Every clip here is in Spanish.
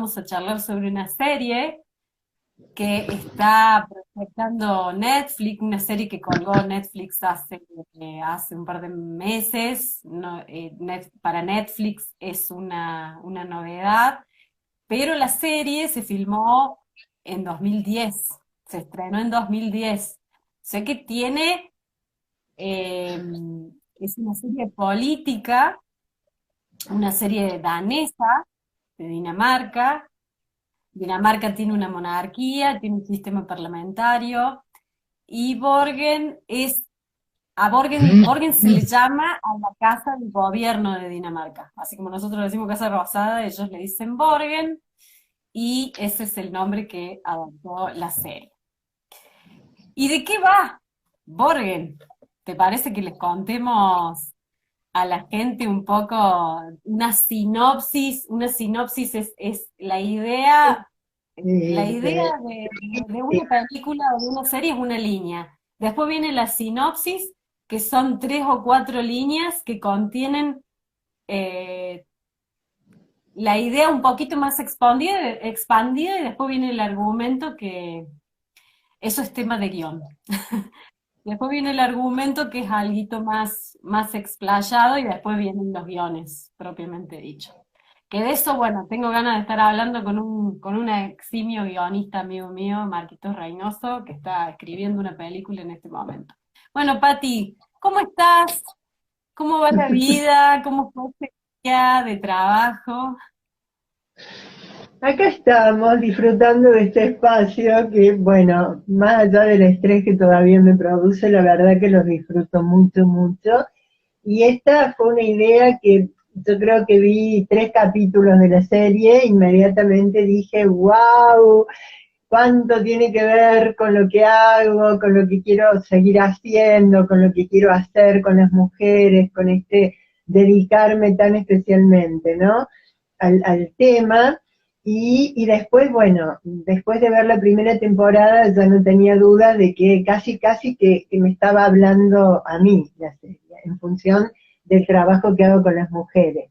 vamos a charlar sobre una serie que está proyectando Netflix, una serie que colgó Netflix hace un par de meses. No, para Netflix es una novedad, pero la serie se filmó en 2010, se estrenó en 2010. Sé que eh, es una serie política, una serie danesa de Dinamarca. Dinamarca tiene una monarquía, tiene un sistema parlamentario, y Borgen se le llama a la casa del gobierno de Dinamarca. Así como nosotros le decimos Casa Rosada, ellos le dicen Borgen, y ese es el nombre que adoptó la serie. ¿Y de qué va Borgen? ¿Te parece que les contemos a la gente un poco una sinopsis? Una sinopsis es la idea Eh, de una película o de una serie es una línea. Después viene la sinopsis, que son 3 o 4 líneas que contienen eh, la idea un poquito más expandida, y después viene el argumento, que eso es tema de guión. Después viene el argumento, que es algo más explayado, y después vienen los guiones, propiamente dicho. Que de eso, bueno, tengo ganas de estar hablando con un eximio guionista amigo mío, Marquitos Reynoso, que está escribiendo una película en este momento. Bueno, Pati, ¿cómo estás? ¿Cómo va la vida? ¿Cómo fue este día de trabajo? Acá estamos disfrutando de este espacio que, bueno, más allá del estrés que todavía me produce, la verdad que los disfruto mucho, mucho. Y esta fue una idea que yo creo que vi 3 capítulos de la serie, inmediatamente dije, wow, cuánto tiene que ver con lo que hago, con lo que quiero seguir haciendo, con lo que quiero hacer con las mujeres, con este dedicarme tan especialmente, ¿no? Al tema. Y después, bueno, después de ver la primera temporada ya no tenía duda de que casi que me estaba hablando a mí la serie, en función del trabajo que hago con las mujeres.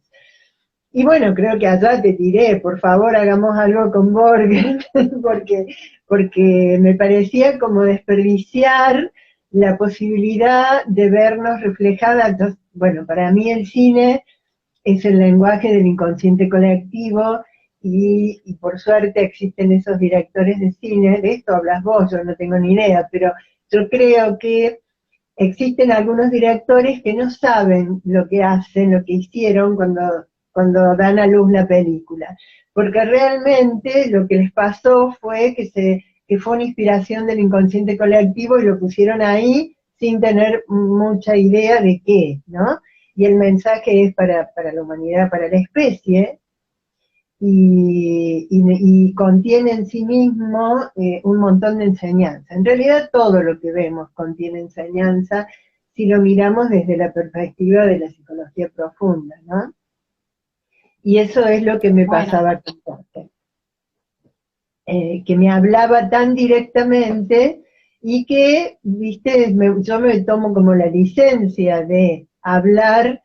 Y bueno, creo que allá te tiré, por favor hagamos algo con Borgen, porque, porque me parecía como desperdiciar la posibilidad de vernos reflejadas. Bueno, para mí el cine es el lenguaje del inconsciente colectivo y por suerte existen esos directores de cine, de esto hablas vos, yo no tengo ni idea, pero yo creo que existen algunos directores que no saben lo que hacen, lo que hicieron cuando dan a luz la película. Porque realmente lo que les pasó fue que fue una inspiración del inconsciente colectivo y lo pusieron ahí sin tener mucha idea de qué, ¿no? Y el mensaje es para la humanidad, para la especie, y contiene en sí mismo un montón de enseñanza. En realidad todo lo que vemos contiene enseñanza si lo miramos desde la perspectiva de la psicología profunda, ¿no? Y eso es lo que me Bueno, pasaba con Kafka, que me hablaba tan directamente y que, viste, yo me tomo como la licencia de hablar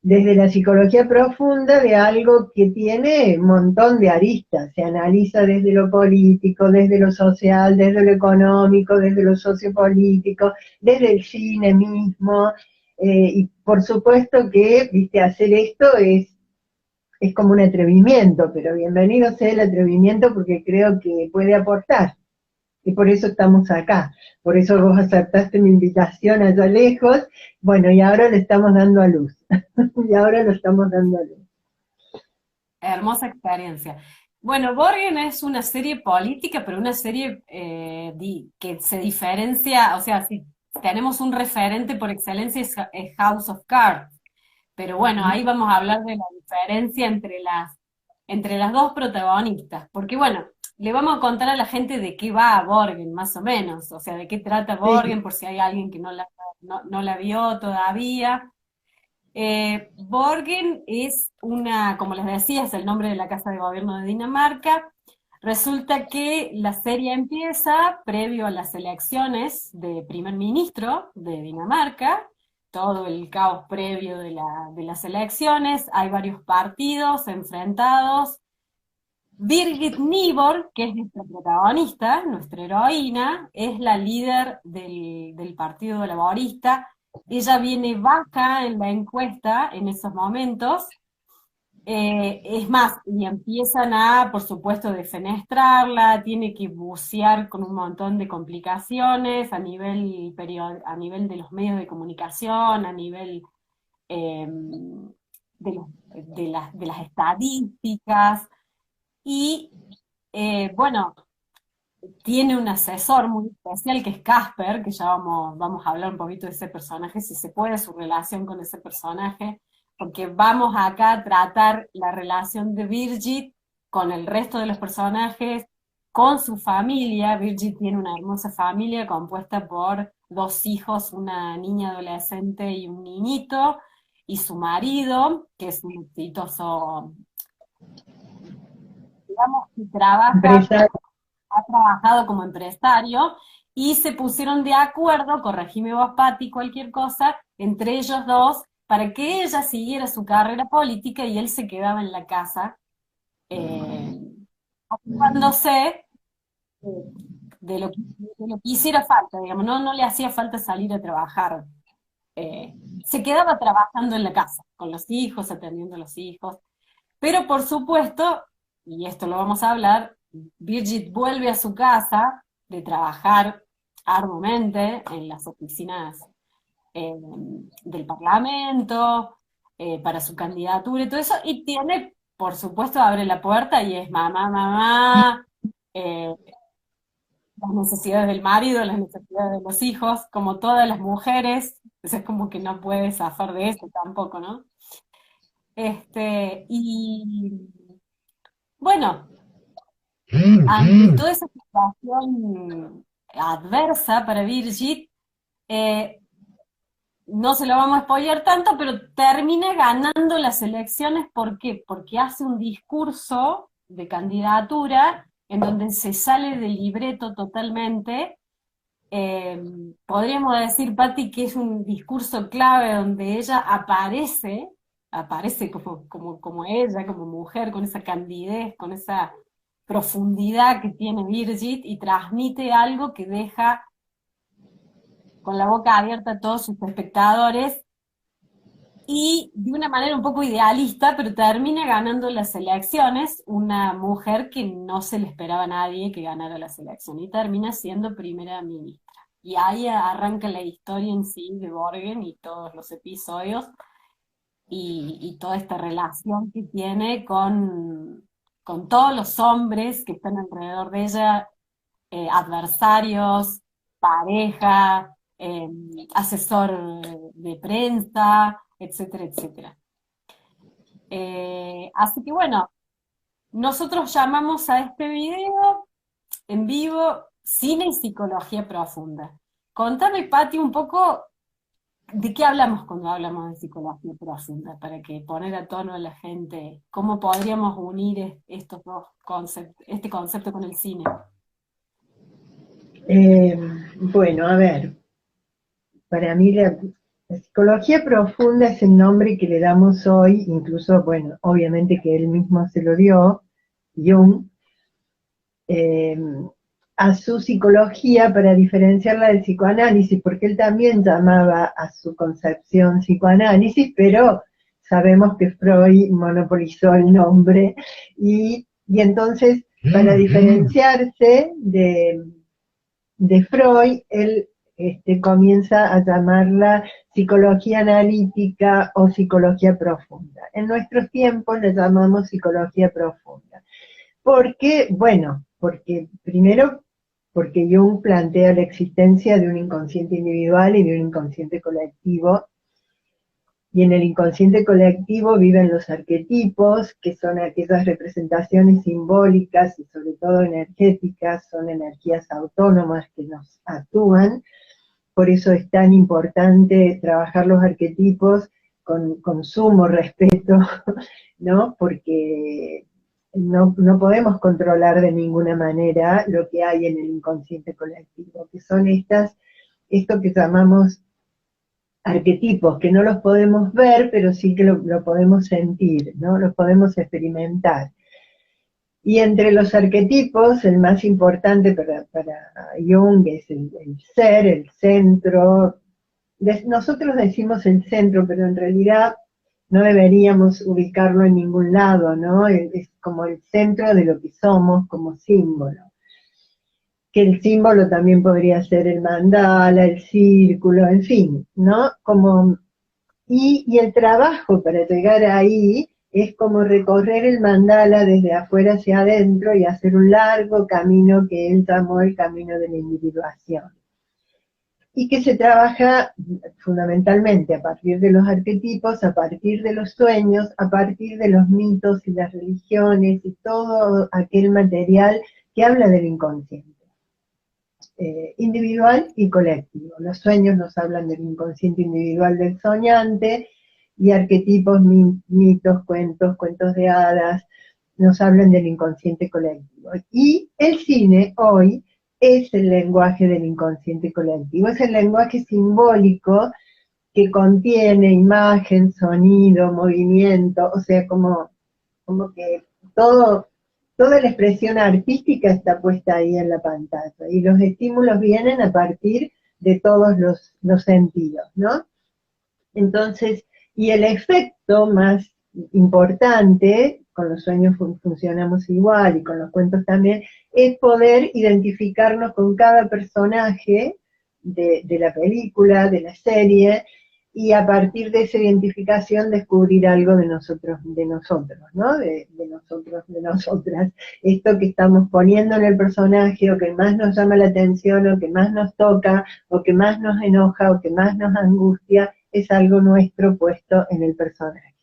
desde la psicología profunda de algo que tiene un montón de aristas, se analiza desde lo político, desde lo social, desde lo económico, desde lo sociopolítico, desde el cine mismo, y por supuesto que, viste, hacer esto es como un atrevimiento, pero bienvenido sea el atrevimiento porque creo que puede aportar. Y por eso estamos acá. Por eso vos aceptaste mi invitación allá lejos. Bueno, y ahora le estamos dando a luz. Y ahora lo estamos dando a luz. hermosa experiencia. Bueno, Borgen es una serie política, pero una serie que se diferencia, o sea, si tenemos un referente por excelencia es House of Cards. Pero bueno, ahí vamos a hablar de la diferencia entre las dos protagonistas, porque bueno, le vamos a contar a la gente de qué va Borgen, más o menos, o sea, de qué trata Sí, Borgen, por si hay alguien que no la vio todavía. Borgen es como les decía, es el nombre de la Casa de Gobierno de Dinamarca. Resulta que la serie empieza previo a las elecciones de primer ministro de Dinamarca, todo el caos previo de las elecciones, hay varios partidos enfrentados, Birgit Nibor, que es nuestra protagonista, nuestra heroína, es la líder del Partido Laborista. Ella viene baja en la encuesta en esos momentos. Es más, y empiezan a, por supuesto, defenestrarla, tiene que bucear con un montón de complicaciones a nivel de los medios de comunicación, a nivel eh, de las estadísticas, y bueno, tiene un asesor muy especial que es Casper, que ya vamos a hablar un poquito de ese personaje, si se puede, su relación con ese personaje, porque vamos acá a tratar la relación de Birgit con el resto de los personajes, con su familia. Birgit tiene una hermosa familia compuesta por dos hijos, una niña adolescente y un niñito, y su marido, que es un exitoso, digamos, que trabaja, Empresa. ha trabajado como empresario, y se pusieron de acuerdo, corregime vos, Pati, cualquier cosa, entre ellos dos, para que ella siguiera su carrera política y él se quedaba en la casa, eh, ocupándose eh, de lo que hiciera falta, digamos, no le hacía falta salir a trabajar. Se quedaba trabajando en la casa, con los hijos, atendiendo a los hijos, pero por supuesto, y esto lo vamos a hablar, Birgit vuelve a su casa de trabajar arduamente en las oficinas eh, del Parlamento, para su candidatura y todo eso, y tiene, por supuesto, abre la puerta y es mamá, mamá, eh, las necesidades del marido, las necesidades de los hijos, como todas las mujeres, es como que no puede zafar de eso tampoco, ¿no? Y bueno, ante toda esa situación adversa para Birgit, eh, no se lo vamos a spoilear tanto, pero termina ganando las elecciones. ¿Por qué? Porque hace un discurso de candidatura en donde se sale del libreto totalmente. Eh, Podríamos decir, Patti, que es un discurso clave donde ella aparece como ella, como mujer, con esa candidez, con esa profundidad que tiene Birgit, y transmite algo que deja con la boca abierta a todos sus espectadores, y de una manera un poco idealista, pero termina ganando las elecciones una mujer que no se le esperaba a nadie que ganara las elecciones, y termina siendo primera ministra. Y ahí arranca la historia en sí de Borgen y todos los episodios, y toda esta relación que tiene con todos los hombres que están alrededor de ella, adversarios, pareja, asesor de prensa, etcétera, etcétera. Así que bueno, nosotros llamamos a este video en vivo Cine y Psicología Profunda. Contame, Pati, un poco de qué hablamos cuando hablamos de psicología profunda, para que poner a tono a la gente, cómo podríamos unir estos dos conceptos, este concepto con el cine. Eh, bueno, a ver, para mí la psicología profunda es el nombre que le damos hoy, incluso, bueno, obviamente que él mismo se lo dio, Jung, eh, a su psicología para diferenciarla del psicoanálisis, porque él también llamaba a su concepción psicoanálisis, pero sabemos que Freud monopolizó el nombre, y entonces, para diferenciarse de Freud, él comienza a llamarla psicología analítica o psicología profunda. En nuestros tiempos le llamamos psicología profunda. Porque, bueno, porque primero, porque Jung plantea la existencia de un inconsciente individual y de un inconsciente colectivo, y en el inconsciente colectivo viven los arquetipos, que son aquellas representaciones simbólicas y sobre todo energéticas, son energías autónomas que nos actúan. Por eso es tan importante trabajar los arquetipos con sumo respeto, ¿no? Porque no podemos controlar de ninguna manera lo que hay en el inconsciente colectivo, que son esto que llamamos arquetipos, que no los podemos ver, pero sí que lo podemos sentir, ¿no? Los podemos experimentar. Y entre los arquetipos, el más importante para Jung es el ser, el centro. Nosotros decimos el centro, pero en realidad no deberíamos ubicarlo en ningún lado, ¿no? Es como el centro de lo que somos como símbolo. Que el símbolo también podría ser el mandala, el círculo, en fin, ¿no? Y el trabajo para llegar ahí es como recorrer el mandala desde afuera hacia adentro y hacer un largo camino que él llamó el camino de la individuación. Y que se trabaja fundamentalmente a partir de los arquetipos, a partir de los sueños, a partir de los mitos y las religiones y todo aquel material que habla del inconsciente. Individual y colectivo. Los sueños nos hablan del inconsciente individual del soñante, y arquetipos, mitos, cuentos de hadas, nos hablan del inconsciente colectivo. Y el cine hoy es el lenguaje del inconsciente colectivo, es el lenguaje simbólico que contiene imagen, sonido, movimiento, o sea, como que toda la expresión artística está puesta ahí en la pantalla, y los estímulos vienen a partir de todos los sentidos, ¿no? Entonces, y el efecto más importante, con los sueños funcionamos igual y con los cuentos también, es poder identificarnos con cada personaje de la película, de la serie, y a partir de esa identificación descubrir algo de nosotros, ¿no? De nosotros, de nosotras. Esto que estamos poniendo en el personaje, o que más nos llama la atención, o que más nos toca, o que más nos enoja, o que más nos angustia, es algo nuestro puesto en el personaje.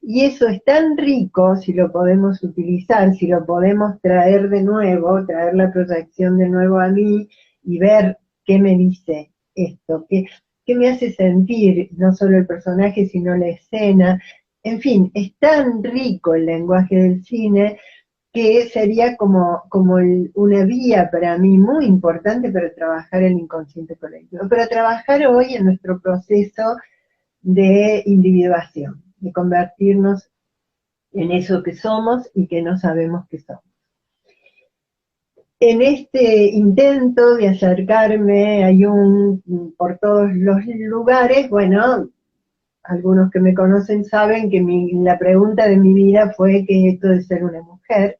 Y eso es tan rico si lo podemos utilizar, si lo podemos traer de nuevo, traer la proyección de nuevo a mí y ver qué me dice esto, qué me hace sentir, no solo el personaje, sino la escena. En fin, es tan rico el lenguaje del cine que sería como una vía para mí muy importante para trabajar el inconsciente colectivo, para trabajar hoy en nuestro proceso de individuación, de convertirnos en eso que somos y que no sabemos que somos. En este intento de acercarme a Jung por todos los lugares, bueno, algunos que me conocen saben que la pregunta de mi vida fue ¿qué es esto de ser una mujer?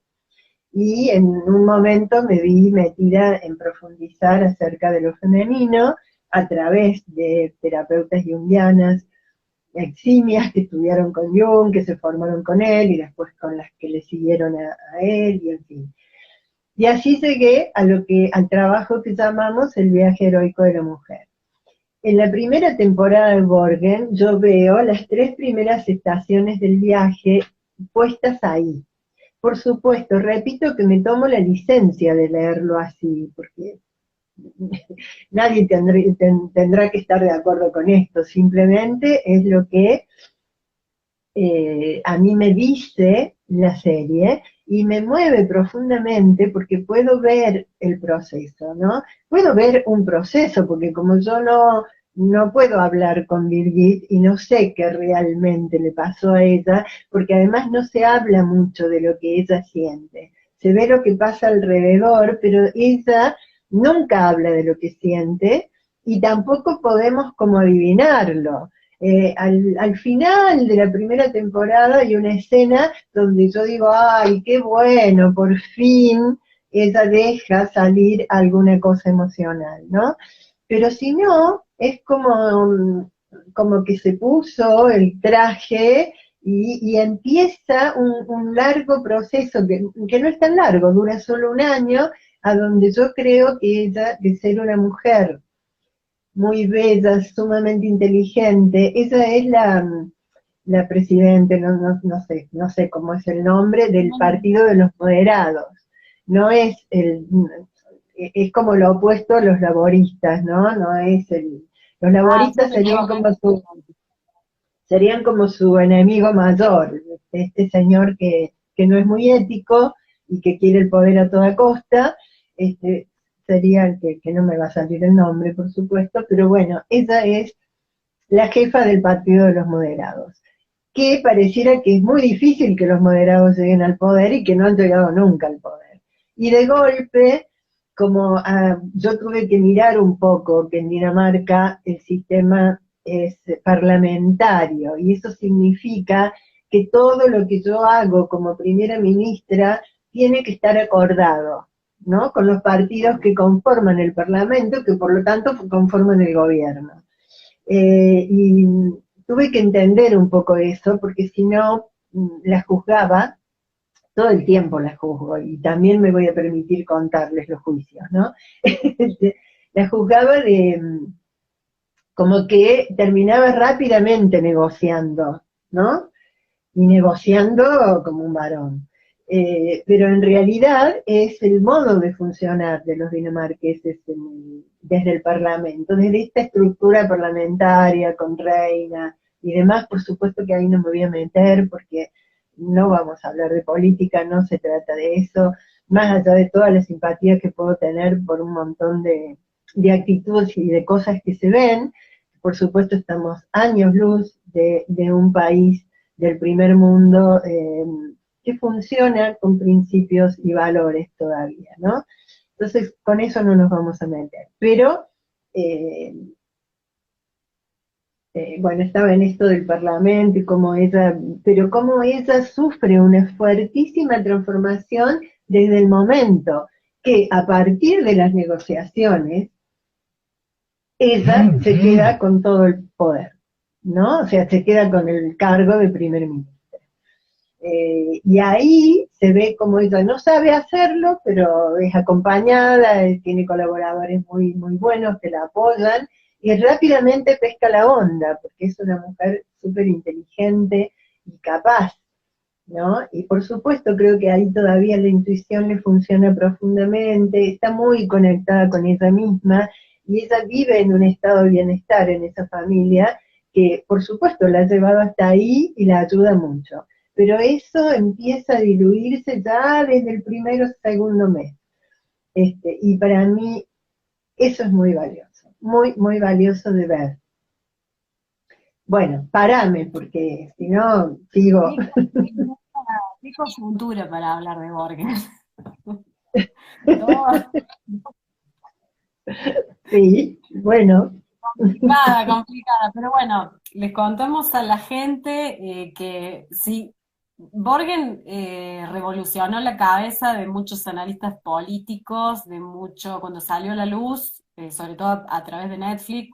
Y en un momento me vi metida en profundizar acerca de lo femenino a través de terapeutas junguianas eximias que estudiaron con Jung, que se formaron con él, y después con las que le siguieron a él, y en fin. Y así llegué al trabajo que llamamos el viaje heroico de la mujer. En la primera temporada de Borgen, yo veo las 3 primeras estaciones del viaje puestas ahí. Por supuesto, repito que me tomo la licencia de leerlo así, porque nadie tendrá que estar de acuerdo con esto, simplemente es lo que a mí me dice la serie y me mueve profundamente porque puedo ver el proceso, ¿no? Puedo ver un proceso, porque como yo no puedo hablar con Birgit y no sé qué realmente le pasó a ella, porque además no se habla mucho de lo que ella siente. Se ve lo que pasa alrededor, pero ella nunca habla de lo que siente y tampoco podemos como adivinarlo. Al final de la primera temporada hay una escena donde yo digo, ay, qué bueno, por fin ella deja salir alguna cosa emocional, ¿no? Pero si no, es como que se puso el traje y empieza un largo proceso que no es tan largo, dura solo un año, a donde yo creo que ella, de ser una mujer muy bella, sumamente inteligente, ella es la presidente, no sé cómo es el nombre, del Partido de los Moderados. No es es como lo opuesto a los laboristas, ¿no? No es los laboristas serían como su enemigo mayor, este señor que no es muy ético y que quiere el poder a toda costa, sería el que no me va a salir el nombre, por supuesto, pero bueno, ella es la jefa del Partido de los Moderados. que pareciera que es muy difícil que los moderados lleguen al poder y que no han llegado nunca al poder. Y de golpe, como yo tuve que mirar un poco que en Dinamarca el sistema es parlamentario, y eso significa que todo lo que yo hago como primera ministra tiene que estar acordado, ¿no? Con los partidos que conforman el Parlamento, que por lo tanto conforman el gobierno. Y tuve que entender un poco eso, porque si no, la juzgaba, todo el tiempo la juzgo, y también me voy a permitir contarles los juicios, ¿no? La juzgaba de, como que terminaba rápidamente negociando, ¿no? Y negociando como un varón. Pero en realidad es el modo de funcionar de los dinamarqueses desde el Parlamento, desde esta estructura parlamentaria con reina y demás. Por supuesto que ahí no me voy a meter porque no vamos a hablar de política, no se trata de eso, más allá de todas las simpatías que puedo tener por un montón de actitudes y de cosas que se ven. Por supuesto estamos años luz de un país del primer mundo que funciona con principios y valores todavía, ¿no? Entonces, con eso no nos vamos a meter. Pero, bueno, estaba en esto del Parlamento y pero cómo ella sufre una fuertísima transformación desde el momento que a partir de las negociaciones, ella se queda con todo el poder, ¿no? O sea, se queda con el cargo de primer ministro. Y ahí se ve como ella no sabe hacerlo, pero es acompañada, tiene colaboradores muy, muy buenos que la apoyan, y rápidamente pesca la onda, porque es una mujer súper inteligente y capaz, ¿no? Y por supuesto creo que ahí todavía la intuición le funciona profundamente, está muy conectada con ella misma, y ella vive en un estado de bienestar en esa familia, que por supuesto la ha llevado hasta ahí y la ayuda mucho. Pero eso empieza a diluirse ya desde el primero o segundo mes. Y para mí eso es muy valioso, muy, muy valioso de ver. Bueno, parame, porque si no, sigo. Qué coyuntura para hablar de Borges. Todo Sí, bueno. complicada, complicada. Pero bueno, les contamos a la gente que sí, Borgen revolucionó la cabeza de muchos analistas políticos, de mucho, cuando salió a la luz, sobre todo a través de Netflix,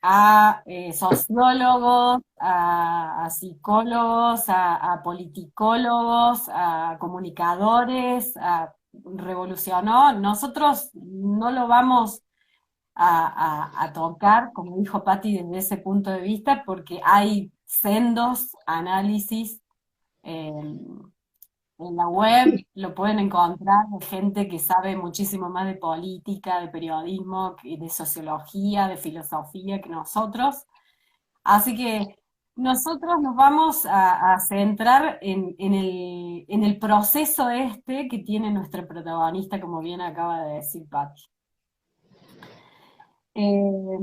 a sociólogos, a psicólogos, a politicólogos, a comunicadores, revolucionó. Nosotros no lo vamos a tocar, como dijo Patti, desde ese punto de vista, porque hay sendos análisis en la web, lo pueden encontrar de gente que sabe muchísimo más de política, de periodismo, de sociología, de filosofía que nosotros. Así que nosotros nos vamos a centrar en el proceso este que tiene nuestra protagonista, como bien acaba de decir Patti. Eh,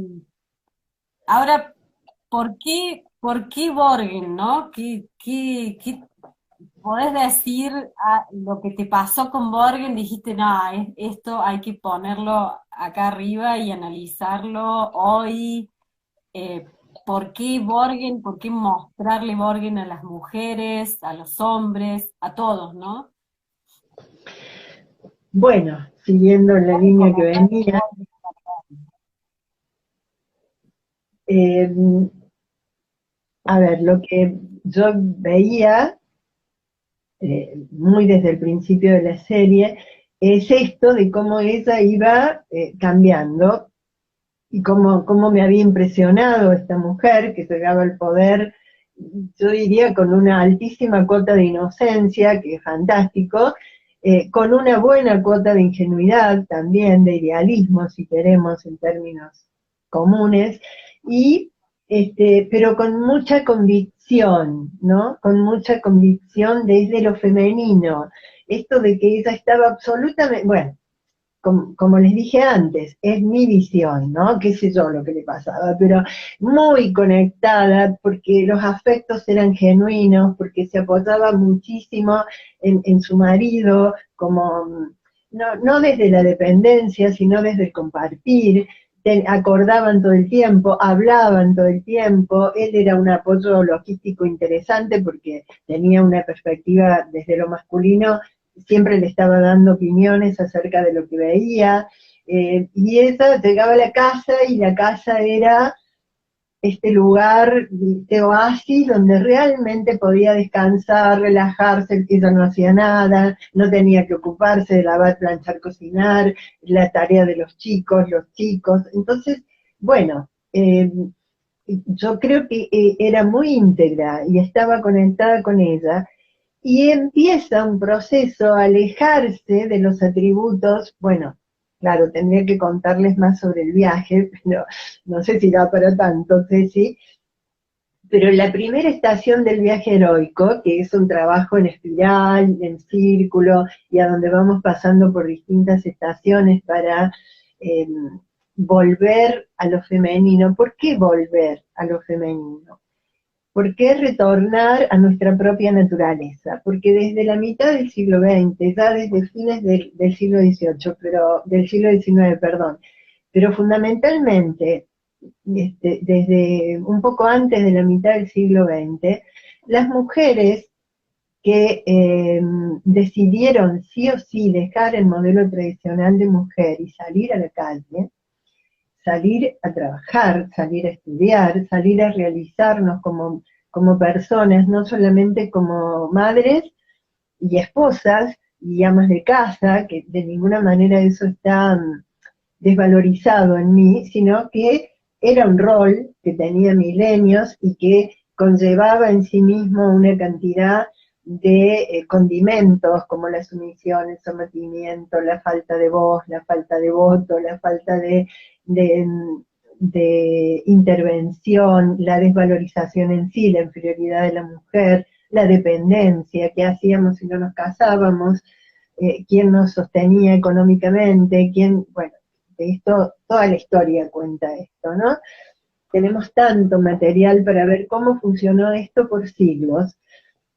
Ahora, por qué Borgen, no? ¿Qué podés decir lo que te pasó con Borgen? Dijiste, no, esto hay que ponerlo acá arriba y analizarlo hoy. Eh, ¿Por qué Borgen? ¿Por qué mostrarle Borgen a las mujeres, a los hombres, a todos, no? Bueno, siguiendo la línea que venía, eh, a ver, lo que yo veía muy desde el principio de la serie, es esto de cómo ella iba cambiando y cómo me había impresionado esta mujer que llegaba al poder, yo diría con una altísima cuota de inocencia, que es fantástico, con una buena cuota de ingenuidad también, de idealismo, si queremos, en términos comunes, y pero con mucha convicción, ¿no? Con mucha convicción desde lo femenino. Esto de que ella estaba absolutamente, bueno, como les dije antes, es mi visión, ¿no? Qué sé yo lo que le pasaba, pero muy conectada porque los afectos eran genuinos, porque se apoyaba muchísimo en su marido, como no desde la dependencia, sino desde el compartir, acordaban todo el tiempo, hablaban todo el tiempo, él era un apoyo logístico interesante porque tenía una perspectiva desde lo masculino, siempre le estaba dando opiniones acerca de lo que veía, y ella llegaba a la casa y la casa era este lugar, este oasis donde realmente podía descansar, relajarse, ella no hacía nada, no tenía que ocuparse de lavar, planchar, cocinar, la tarea de los chicos, entonces, bueno, yo creo que era muy íntegra y estaba conectada con ella, y empieza un proceso a alejarse de los atributos, bueno, claro, tendría que contarles más sobre el viaje, pero no sé si da para tanto, Ceci, pero la primera estación del viaje heroico, que es un trabajo en espiral, en círculo, y a donde vamos pasando por distintas estaciones para eh, volver a lo femenino. ¿Por qué volver a lo femenino? ¿Por qué retornar a nuestra propia naturaleza? Porque desde la mitad del siglo XX, ya desde fines del siglo XVIII, del siglo XIX, perdón, pero fundamentalmente desde un poco antes de la mitad del siglo XX, las mujeres que decidieron sí o sí dejar el modelo tradicional de mujer y salir a la calle, salir a trabajar, salir a estudiar, salir a realizarnos como personas, no solamente como madres y esposas y amas de casa, que de ninguna manera eso está desvalorizado en mí, sino que era un rol que tenía milenios y que conllevaba en sí mismo una cantidad de condimentos como la sumisión, el sometimiento, la falta de voz, la falta de voto, la falta de, de intervención, la desvalorización en sí, la inferioridad de la mujer, la dependencia, qué hacíamos si no nos casábamos, quién nos sostenía económicamente, bueno, de esto, toda la historia cuenta esto, ¿no? Tenemos tanto material para ver cómo funcionó esto por siglos,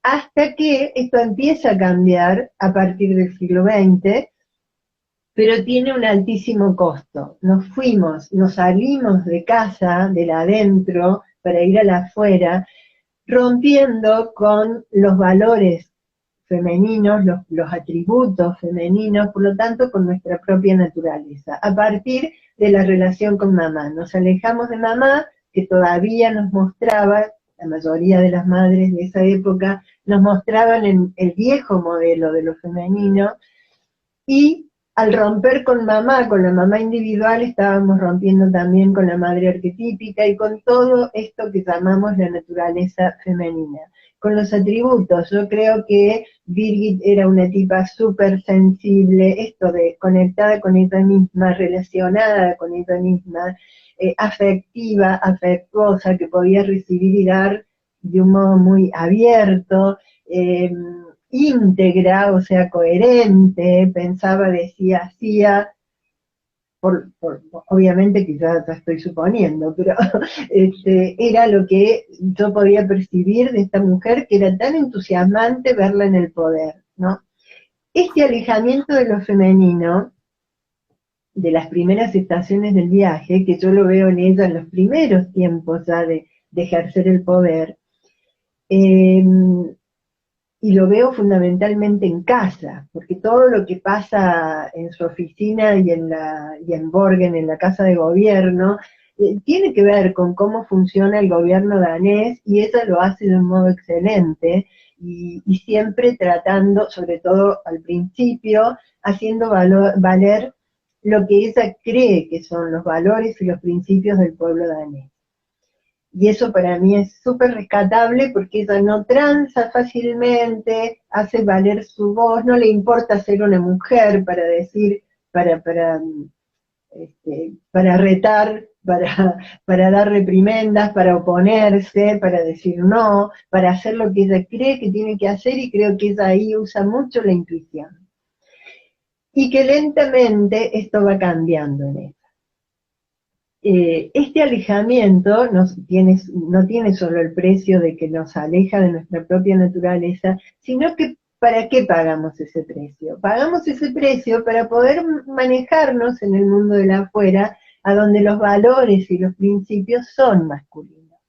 hasta que esto empieza a cambiar a partir del siglo XX, pero tiene un altísimo costo. Nos salimos de casa, de la adentro, para ir a la afuera, rompiendo con los valores femeninos, los atributos femeninos, por lo tanto con nuestra propia naturaleza, a partir de la relación con mamá. Nos alejamos de mamá, que todavía nos mostraba, la mayoría de las madres de esa época, nos mostraban en el viejo modelo de lo femenino, y al romper con mamá, con la mamá individual, estábamos rompiendo también con la madre arquetípica y con todo esto que llamamos la naturaleza femenina. Con los atributos, yo creo que Birgit era una tipa súper sensible, esto de conectada con ella misma, relacionada con ella misma, afectiva, afectuosa, que podía recibir y dar de un modo muy abierto, íntegra, o sea, coherente, pensaba, decía, hacía, obviamente que ya estoy suponiendo, pero era lo que yo podía percibir de esta mujer, que era tan entusiasmante verla en el poder, ¿no? Este alejamiento de lo femenino, de las primeras estaciones del viaje, que yo lo veo en ella en los primeros tiempos ya de ejercer el poder, y lo veo fundamentalmente en casa, porque todo lo que pasa en su oficina y en Borgen, en la casa de gobierno, tiene que ver con cómo funciona el gobierno danés, y ella lo hace de un modo excelente, y siempre tratando, sobre todo al principio, haciendo valer lo que ella cree que son los valores y los principios del pueblo danés. Y eso para mí es súper rescatable porque ella no tranza fácilmente, hace valer su voz, no le importa ser una mujer para decir, para retar, para dar reprimendas, para oponerse, para decir no, para hacer lo que ella cree que tiene que hacer, y creo que ella ahí usa mucho la intuición. y que lentamente esto va cambiando en ella. Este alejamiento no tiene solo el precio de que nos aleja de nuestra propia naturaleza, sino que ¿para qué pagamos ese precio? Pagamos ese precio para poder manejarnos en el mundo de la afuera, a donde los valores y los principios son masculinos,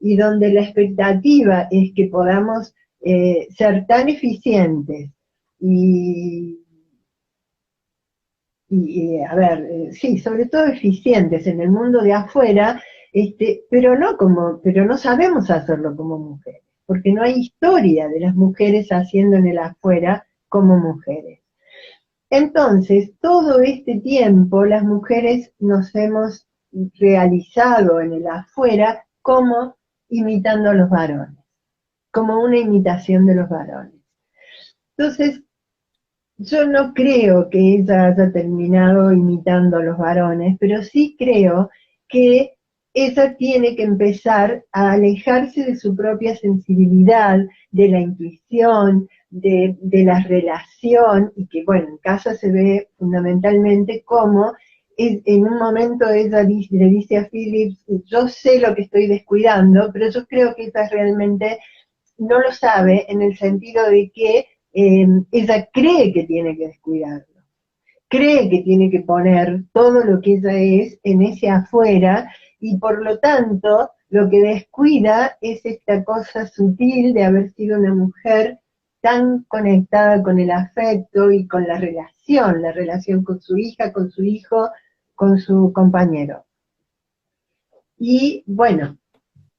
y donde la expectativa es que podamos ser tan eficientes y a ver, sí, sobre todo eficientes en el mundo de afuera, pero no sabemos hacerlo como mujeres, porque no hay historia de las mujeres haciendo en el afuera como mujeres. Entonces, todo este tiempo las mujeres nos hemos realizado en el afuera como imitando a los varones, como una imitación de los varones. Entonces, yo no creo que ella haya terminado imitando a los varones, pero sí creo que ella tiene que empezar a alejarse de su propia sensibilidad, de la intuición, de la relación, y que, bueno, en casa se ve fundamentalmente cómo en un momento ella le dice a Phillips, yo sé lo que estoy descuidando, pero yo creo que ella realmente no lo sabe en el sentido de que ella cree que tiene que descuidarlo, cree que tiene que poner todo lo que ella es en ese afuera, y por lo tanto lo que descuida es esta cosa sutil de haber sido una mujer tan conectada con el afecto y con la relación con su hija, con su hijo, con su compañero. Y bueno,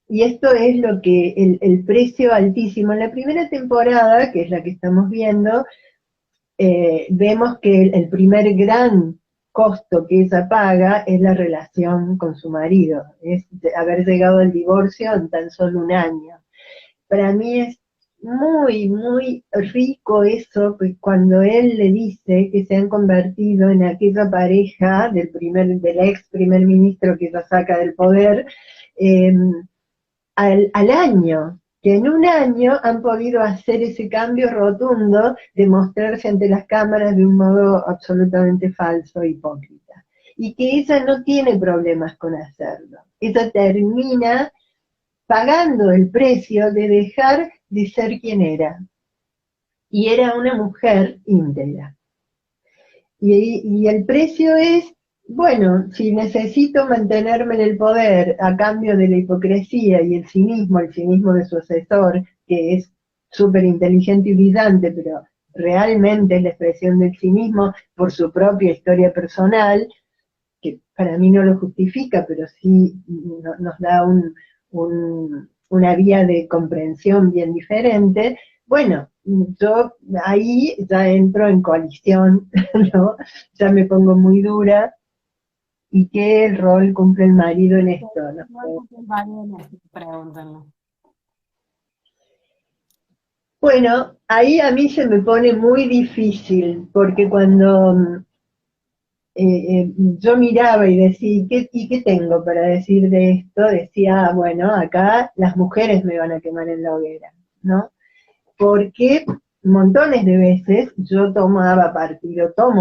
y esto es lo que el precio altísimo. En la primera temporada, que es la que estamos viendo, vemos que el primer gran costo que ella paga es la relación con su marido, es haber llegado al divorcio en tan solo un año. Para mí es muy, muy rico eso, pues, cuando él le dice que se han convertido en aquella pareja del ex primer ministro que ella saca del poder, al año, que en un año han podido hacer ese cambio rotundo de mostrarse ante las cámaras de un modo absolutamente falso e hipócrita. Y que ella no tiene problemas con hacerlo. Ella termina pagando el precio de dejar de ser quien era. Y era una mujer íntegra. Y el precio es, bueno, si necesito mantenerme en el poder a cambio de la hipocresía y el cinismo de su asesor, que es súper inteligente y brillante, pero realmente es la expresión del cinismo por su propia historia personal, que para mí no lo justifica, pero sí nos da una vía de comprensión bien diferente. Bueno, yo ahí ya entro en coalición, ¿no? Ya me pongo muy dura. ¿Y qué rol cumple el marido en esto? ¿No? Pregúntenlo. Bueno, ahí a mí se me pone muy difícil, porque cuando yo miraba y decía, ¿y qué tengo para decir de esto? Decía, bueno, acá las mujeres me van a quemar en la hoguera, ¿no? Porque montones de veces yo tomo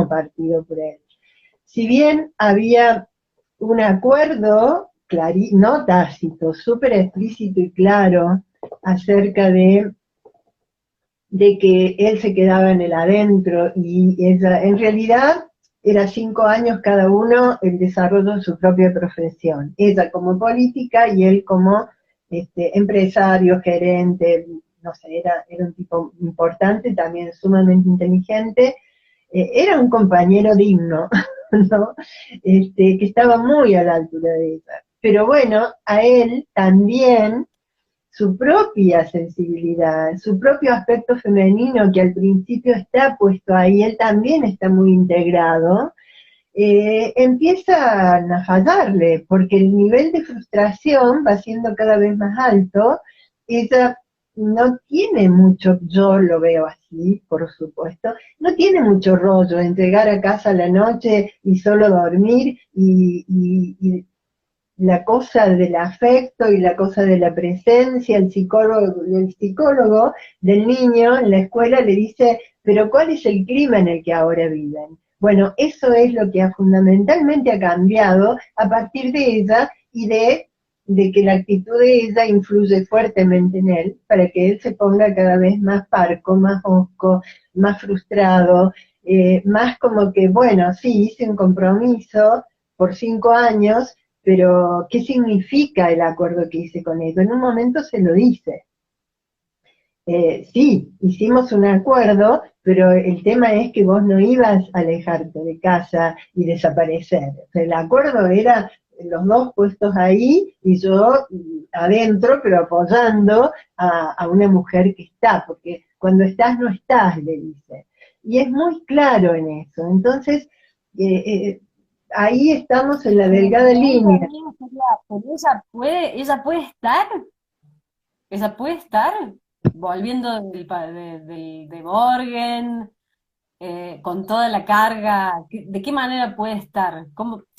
partido por él. Si bien había un acuerdo no tácito, súper explícito y claro acerca de que él se quedaba en el adentro y ella, en realidad, era 5 años cada uno el desarrollo de su propia profesión. Ella como política y él como empresario, gerente, no sé, era un tipo importante, también sumamente inteligente. Era un compañero digno, ¿no? Que estaba muy a la altura de ella. Pero bueno, a él también su propia sensibilidad, su propio aspecto femenino que al principio está puesto ahí, él también está muy integrado, empiezan a fallarle, porque el nivel de frustración va siendo cada vez más alto. Ella no tiene mucho, yo lo veo así, por supuesto, no tiene mucho rollo en llegar a casa a la noche y solo dormir y la cosa del afecto y la cosa de la presencia, el psicólogo del niño en la escuela le dice, pero ¿cuál es el clima en el que ahora viven? Bueno, eso es lo que fundamentalmente ha cambiado a partir de ella y de que la actitud de ella influye fuertemente en él, para que él se ponga cada vez más parco, más hosco, más frustrado, más como que, bueno, sí, hice un compromiso por 5 años, pero ¿qué significa el acuerdo que hice con ellos? En un momento se lo dice. Sí, hicimos un acuerdo, pero el tema es que vos no ibas a alejarte de casa y desaparecer. O sea, el acuerdo era los dos puestos ahí y yo adentro, pero apoyando a una mujer que está, porque cuando estás no estás, le dice. Y es muy claro en eso. Entonces, ahí estamos en la Mi delgada pregunta línea. mía sería, ¿pero ella puede estar, volviendo de Borgen, con toda la carga, ¿de qué manera puede estar?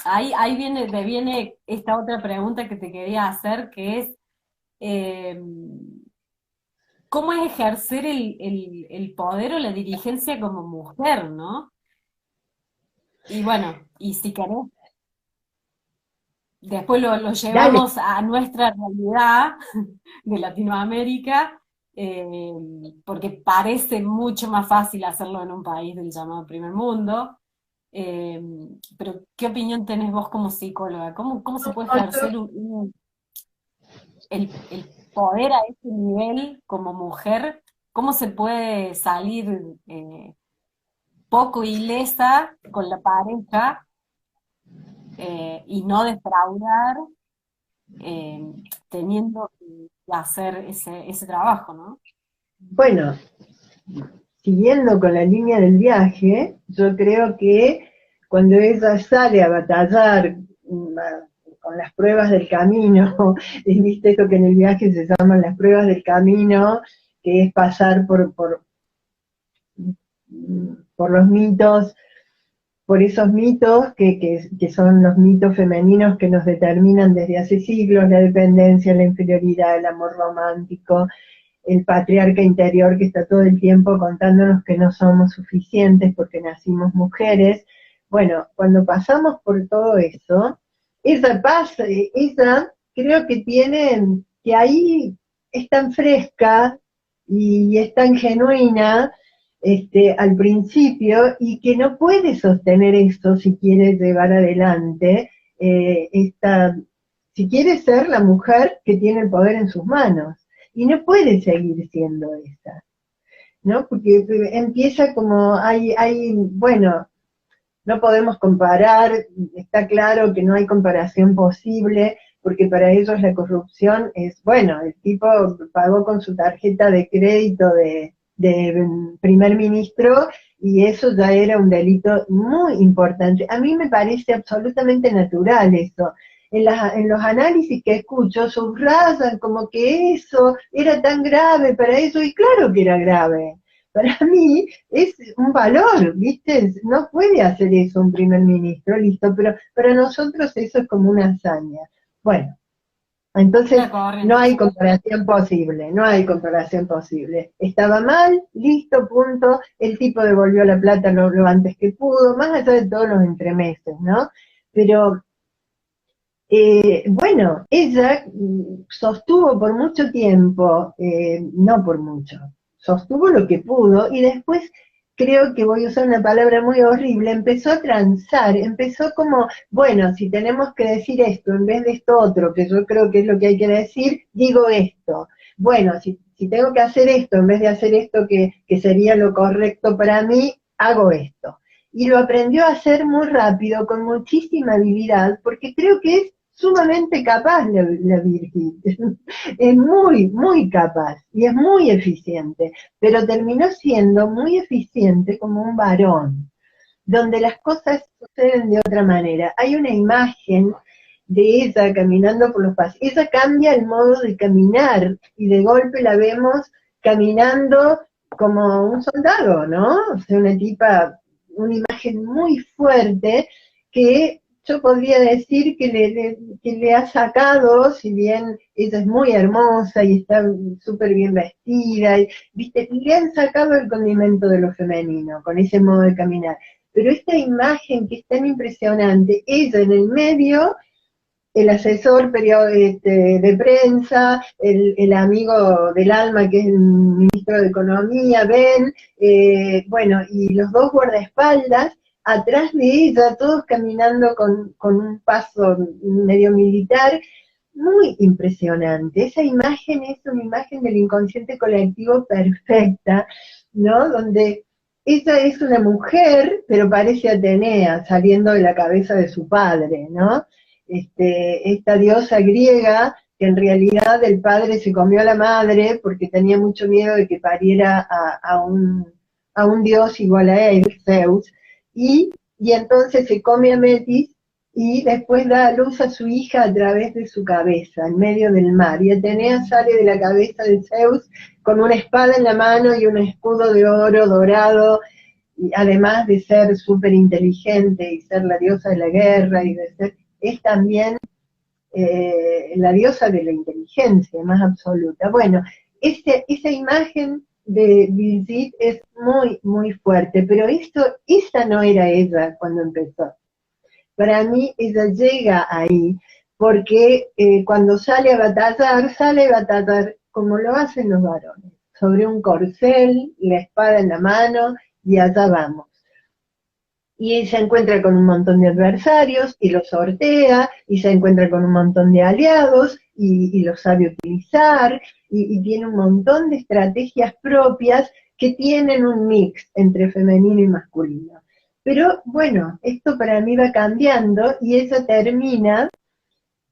Ahí viene esta otra pregunta que te quería hacer, que es, eh, ¿cómo es ejercer el poder o la dirigencia como mujer, ¿no? Y bueno, y si querés, después lo Dale. llevamos a nuestra realidad de Latinoamérica, eh, porque parece mucho más fácil hacerlo en un país del llamado primer mundo. Eh, pero, ¿qué opinión tenés vos como psicóloga? ¿Cómo se puede ejercer el poder a ese nivel como mujer? ¿Cómo se puede salir poco ilesa con la pareja y no defraudar eh, teniendo que hacer ese trabajo, ¿no? Bueno, siguiendo con la línea del viaje, yo creo que cuando ella sale a batallar con las pruebas del camino, viste esto que en el viaje se llaman las pruebas del camino, que es pasar por los mitos, por esos mitos que son los mitos femeninos que nos determinan desde hace siglos, la dependencia, la inferioridad, el amor romántico, el patriarca interior que está todo el tiempo contándonos que no somos suficientes porque nacimos mujeres. Bueno, cuando pasamos por todo eso, esa creo que que ahí es tan fresca y es tan genuina al principio y que no puede sostener eso si quiere llevar adelante si quiere ser la mujer que tiene el poder en sus manos y no puede seguir siendo esa, ¿no? Porque empieza como bueno, no podemos comparar, está claro que no hay comparación posible, porque para ellos la corrupción es, bueno, el tipo pagó con su tarjeta de crédito de primer ministro y eso ya era un delito muy importante. A mí me parece absolutamente natural eso. En los análisis que escucho subrayan como que eso era tan grave para eso, y claro que era grave. Para mí es un valor, ¿viste? No puede hacer eso un primer ministro, listo, pero para nosotros eso es como una hazaña. Bueno, entonces Una no corriente. hay comparación posible, no hay comparación posible. Estaba mal, listo, punto, el tipo devolvió la plata lo antes que pudo, más allá de todos los entremeses, ¿no? Pero bueno, ella sostuvo por mucho tiempo, no por mucho, sostuvo lo que pudo y después creo que voy a usar una palabra muy horrible, empezó a transar, empezó como, bueno, si tenemos que decir esto en vez de esto otro, que yo creo que es lo que hay que decir, digo esto. Bueno, si tengo que hacer esto en vez de hacer esto que sería lo correcto para mí, hago esto. Y lo aprendió a hacer muy rápido, con muchísima habilidad, porque creo que es sumamente capaz la Virgin. Es muy, muy capaz y es muy eficiente, pero terminó siendo muy eficiente como un varón, donde las cosas suceden de otra manera. Hay una imagen de ella caminando por los pasillos. Ella cambia el modo de caminar y de golpe la vemos caminando como un soldado, ¿no? O sea, una imagen muy fuerte que yo podría decir que le ha sacado, si bien ella es muy hermosa y está súper bien vestida, y, ¿viste? Le han sacado el condimento de lo femenino con ese modo de caminar. Pero esta imagen que es tan impresionante, ella en el medio, el asesor de prensa, el amigo del alma que es el ministro de Economía, Ben, bueno, y los dos guardaespaldas, atrás de ella, todos caminando con un paso medio militar, muy impresionante. Esa imagen es una imagen del inconsciente colectivo perfecta, ¿no? Donde ella es una mujer, pero parece Atenea, saliendo de la cabeza de su padre, ¿no? Esta diosa griega, que en realidad el padre se comió a la madre porque tenía mucho miedo de que pariera a un dios igual a él, Zeus, y entonces se come a Metis y después da a luz a su hija a través de su cabeza, en medio del mar. Y Atenea sale de la cabeza de Zeus con una espada en la mano y un escudo de oro dorado, y además de ser súper inteligente y ser la diosa de la guerra y de ser, es también la diosa de la inteligencia más absoluta. Bueno, esa imagen de Brigitte es muy, muy fuerte, pero esa no era ella cuando empezó. Para mí ella llega ahí, porque cuando sale a batallar como lo hacen los varones, sobre un corcel, la espada en la mano, y allá vamos. Y se encuentra con un montón de adversarios, y los sortea, y se encuentra con un montón de aliados, y los sabe utilizar, y tiene un montón de estrategias propias que tienen un mix entre femenino y masculino. Pero bueno, esto para mí va cambiando y eso termina,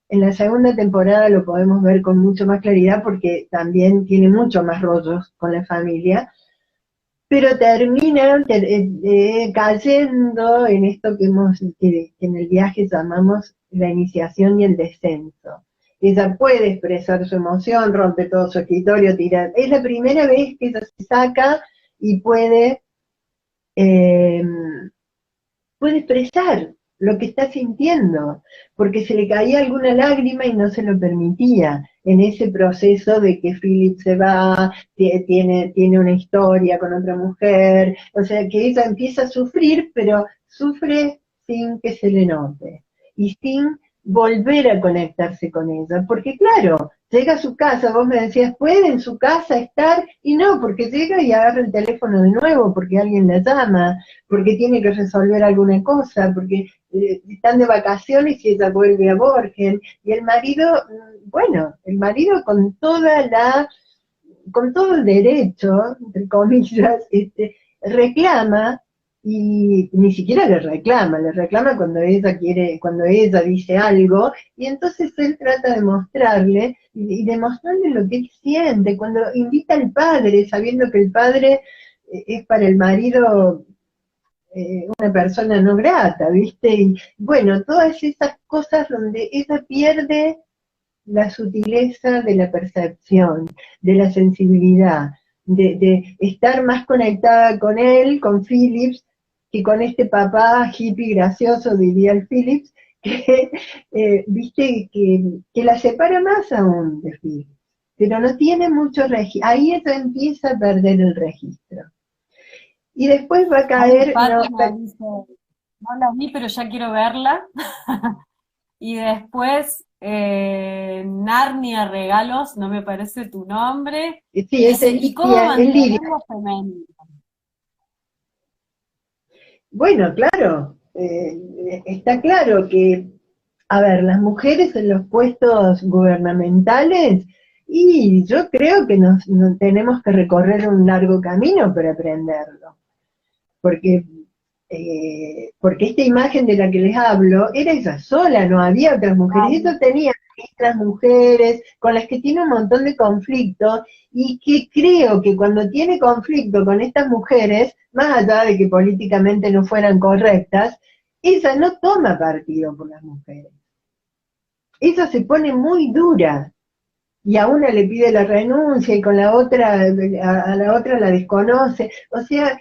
en la segunda temporada lo podemos ver con mucho más claridad porque también tiene mucho más rollos con la familia, pero termina cayendo en esto que en el viaje llamamos la iniciación y el descenso. Ella puede expresar su emoción, rompe todo su escritorio, tira. Es la primera vez que ella se saca y eh, puede expresar lo que está sintiendo, porque se le caía alguna lágrima y no se lo permitía en ese proceso de que Philip se va, tiene una historia con otra mujer, o sea que ella empieza a sufrir, pero sufre sin que se le note y sin volver a conectarse con ella, porque claro, llega a su casa, vos me decías, ¿puede en su casa estar? Y no, porque llega y agarra el teléfono de nuevo, porque alguien la llama, porque tiene que resolver alguna cosa, porque están de vacaciones y ella vuelve a Borgen, y el marido, bueno, el marido con todo el derecho, entre comillas, reclama, y ni siquiera le reclama cuando ella dice algo, y entonces él trata de mostrarle, y demostrarle lo que él siente, cuando invita al padre, sabiendo que el padre es para el marido una persona no grata, ¿viste? Y bueno, todas esas cosas donde ella pierde la sutileza de la percepción, de la sensibilidad, de estar más conectada con él, con Phillips, que con este papá hippie gracioso, diría el Phillips, que, viste, que la separa más aún de Phillips, pero no tiene mucho registro, ahí ella empieza a perder el registro. Y después va a Ahí caer, no, Pati me dice, no la vi, pero ya quiero verla. Y después, Narnia Regalos, no me parece tu nombre. sí, ese ¿Y cómo Lidia, es mantener Lidia. lo femenino? Bueno, claro, está claro que, a ver, las mujeres en los puestos gubernamentales, y yo creo que nos tenemos que recorrer un largo camino para aprenderlo, porque, porque esta imagen de la que les hablo era ella sola, no había otras mujeres, ella tenía otras mujeres con las que tiene un montón de conflictos, y que creo que cuando tiene conflicto con estas mujeres, más allá de que políticamente no fueran correctas, ella no toma partido por las mujeres. Ella se pone muy dura, y a una le pide la renuncia y con la otra, a la otra la desconoce, o sea,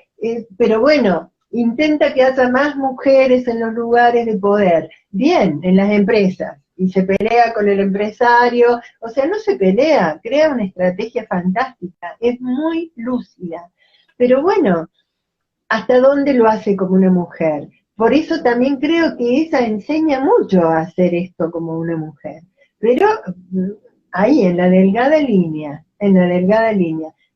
pero bueno, intenta que haya más mujeres en los lugares de poder. Bien, en las empresas. Y se pelea con el empresario. O sea, no se pelea, crea una estrategia fantástica. Es muy lúcida. Pero bueno, ¿hasta dónde lo hace como una mujer? Por eso también creo que ella enseña mucho a hacer esto como una mujer. Pero ahí, en la delgada línea.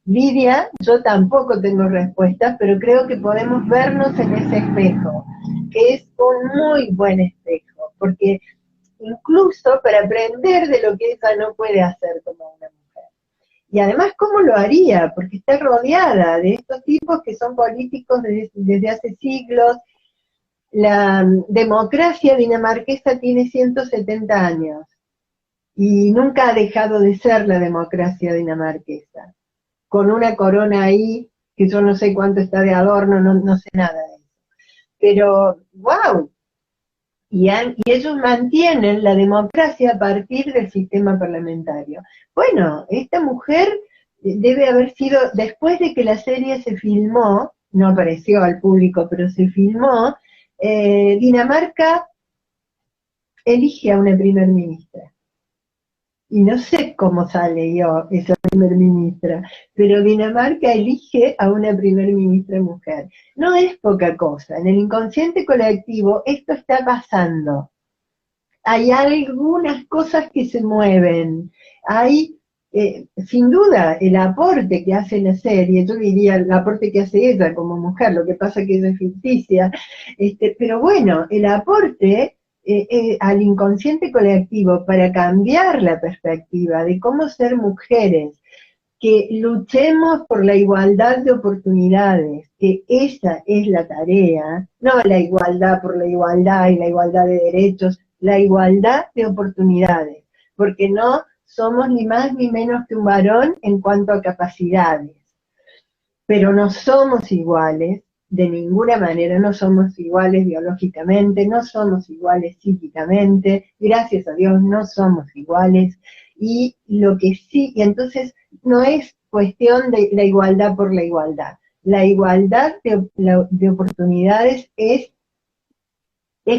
Lidia, yo tampoco tengo respuestas, pero creo que podemos vernos en ese espejo, que es un muy buen espejo, porque incluso para aprender de lo que ella no puede hacer como una mujer. Y además, ¿cómo lo haría? Porque está rodeada de estos tipos que son políticos desde hace siglos. La democracia dinamarquesa tiene 170 años y nunca ha dejado de ser la democracia dinamarquesa, con una corona ahí, que yo no sé cuánto está de adorno, no sé nada de eso. Pero, wow, y ellos mantienen la democracia a partir del sistema parlamentario. Bueno, esta mujer debe haber sido, después de que la serie se filmó, no apareció al público, pero se filmó, Dinamarca elige a una primer ministra. Y no sé cómo sale yo esa primer ministra, pero Dinamarca elige a una primer ministra mujer. No es poca cosa, en el inconsciente colectivo esto está pasando. Hay algunas cosas que se mueven, hay sin duda el aporte que hace la serie, yo diría el aporte que hace ella como mujer, lo que pasa es que ella es ficticia, pero bueno, el aporte al inconsciente colectivo para cambiar la perspectiva de cómo ser mujeres, que luchemos por la igualdad de oportunidades, que esa es la tarea, no la igualdad por la igualdad y la igualdad de derechos, la igualdad de oportunidades, porque no somos ni más ni menos que un varón en cuanto a capacidades, pero no somos iguales, de ninguna manera no somos iguales biológicamente, no somos iguales psíquicamente, gracias a Dios no somos iguales, y lo que sí, y entonces no es cuestión de la igualdad por la igualdad de oportunidades es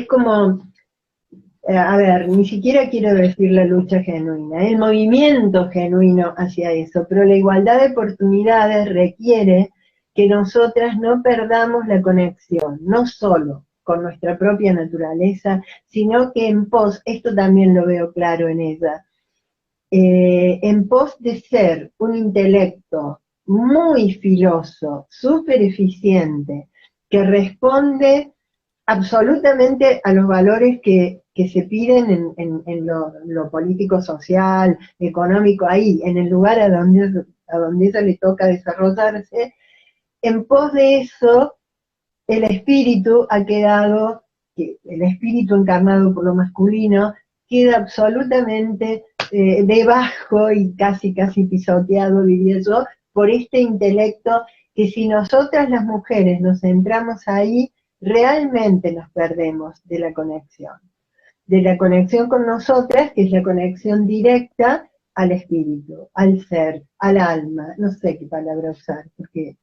como, a ver, ni siquiera quiero decir la lucha genuina, el movimiento genuino hacia eso, pero la igualdad de oportunidades requiere que nosotras no perdamos la conexión, no solo con nuestra propia naturaleza, sino que en pos, esto también lo veo claro en ella, en pos de ser un intelecto muy filoso, súper eficiente, que responde absolutamente a los valores que se piden en lo político, social, económico, ahí, en el lugar a donde ella le toca desarrollarse, en pos de eso, el espíritu ha quedado, el espíritu encarnado por lo masculino, queda absolutamente debajo y casi pisoteado, diría yo, por este intelecto que si nosotras las mujeres nos centramos ahí, realmente nos perdemos de la conexión con nosotras, que es la conexión directa al espíritu, al ser, al alma, no sé qué palabra usar, porque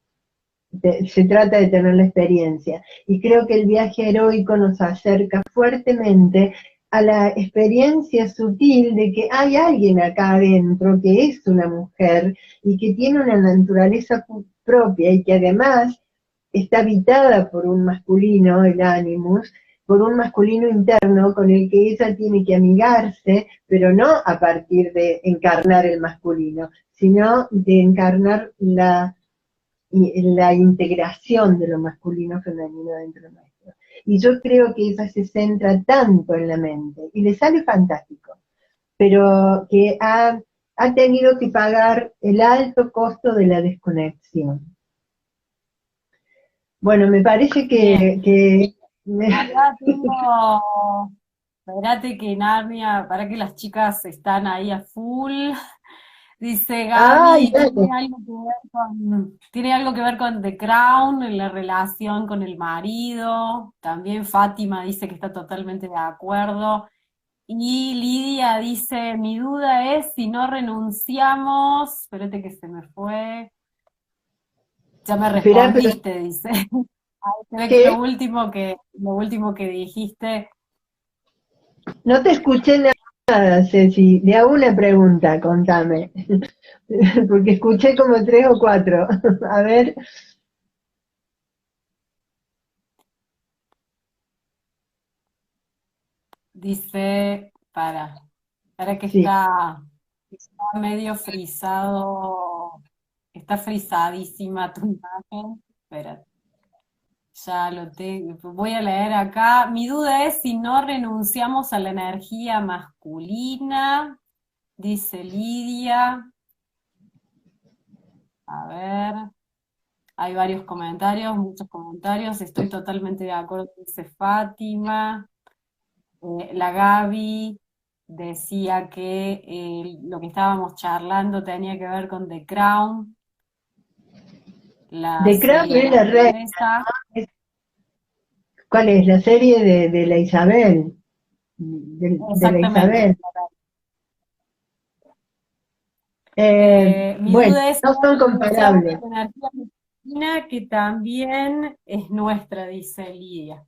se trata de tener la experiencia. Y creo que el viaje heroico nos acerca fuertemente a la experiencia sutil de que hay alguien acá adentro que es una mujer y que tiene una naturaleza propia y que además está habitada por un masculino, el ánimus, por un masculino interno con el que ella tiene que amigarse, pero no a partir de encarnar el masculino, sino de encarnar la integración de lo masculino femenino dentro nuestro. Y yo creo que ella se centra tanto en la mente, y le sale fantástico, pero que ha tenido que pagar el alto costo de la desconexión. Bueno, me parece Bien. que Acá tengo, espérate que Narnia, para que las chicas están ahí a full. Dice ay, Gaby, dale. tiene algo que ver con The Crown, en la relación con el marido. También Fátima dice que está totalmente de acuerdo. Y Lidia dice, mi duda es si no renunciamos, espérate que se me fue, ya me Espera, pero respondiste, dice. Creo que ¿Qué? lo último que dijiste, No te escuché nada, Ceci. Le hago una pregunta, contame. Porque escuché como tres o cuatro. A ver, dice, para que sí. está medio frisado, está frisadísima tu imagen. Espera, ya lo tengo. Voy a leer acá. Mi duda es si no renunciamos a la energía masculina, dice Lidia. A ver, hay varios comentarios, muchos comentarios. Estoy totalmente de acuerdo, dice Fátima. La Gaby decía que lo que estábamos charlando tenía que ver con The Crown, la The Crown serie es la reina. inglesa. ¿Cuál es? La serie de la Isabel. De la Exactamente. Isabel. Mi Bueno, duda es si no no son renunciamos comparables. a la energía masculina, que también es nuestra, dice Lidia.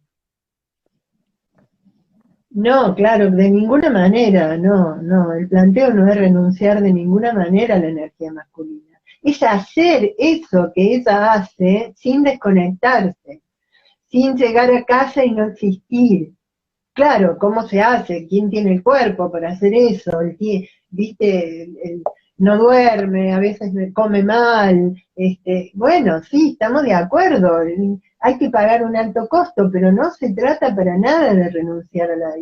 No, claro, de ninguna manera, no, no. El planteo no es renunciar de ninguna manera a la energía masculina. Es hacer eso que ella hace sin desconectarse, sin llegar a casa y no existir. Claro, ¿cómo se hace? ¿Quién tiene el cuerpo para hacer eso? ¿Viste? No duerme, a veces come mal. Bueno, sí, estamos de acuerdo. Hay que pagar un alto costo, pero no se trata para nada de renunciar a la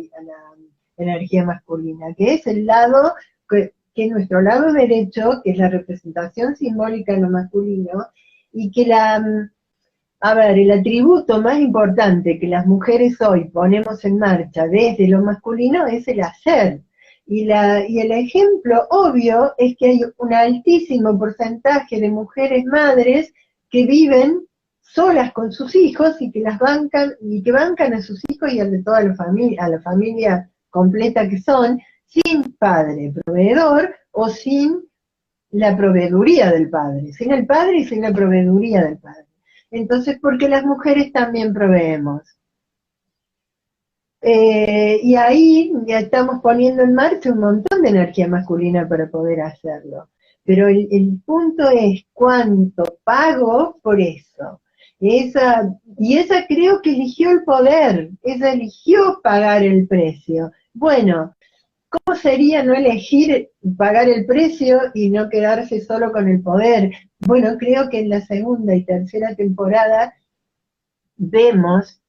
energía masculina, que es el lado, que es nuestro lado derecho, que es la representación simbólica de lo masculino, y que a ver, el atributo más importante que las mujeres hoy ponemos en marcha desde lo masculino es el hacer. Y el ejemplo obvio es que hay un altísimo porcentaje de mujeres madres que viven solas con sus hijos y que las bancan, y que bancan a sus hijos y a toda a la familia completa que son, sin padre proveedor o sin la proveeduría del padre, sin el padre y sin la proveeduría del padre. Entonces, porque las mujeres también proveemos. Y ahí ya estamos poniendo en marcha un montón de energía masculina para poder hacerlo. Pero el punto es cuánto pago por eso. Y esa creo que eligió el poder, ella eligió pagar el precio. Bueno, ¿cómo sería no elegir pagar el precio y no quedarse solo con el poder? Bueno, creo que en la segunda y tercera temporada vemos,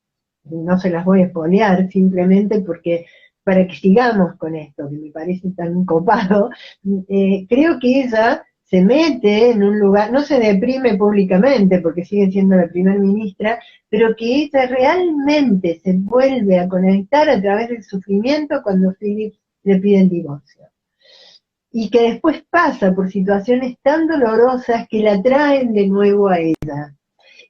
no se las voy a espolear, simplemente porque para que sigamos con esto, que me parece tan copado, creo que ella se mete en un lugar, no se deprime públicamente porque sigue siendo la primer ministra, pero que ella realmente se vuelve a conectar a través del sufrimiento cuando Philip le pide el divorcio. Y que después pasa por situaciones tan dolorosas que la traen de nuevo a ella.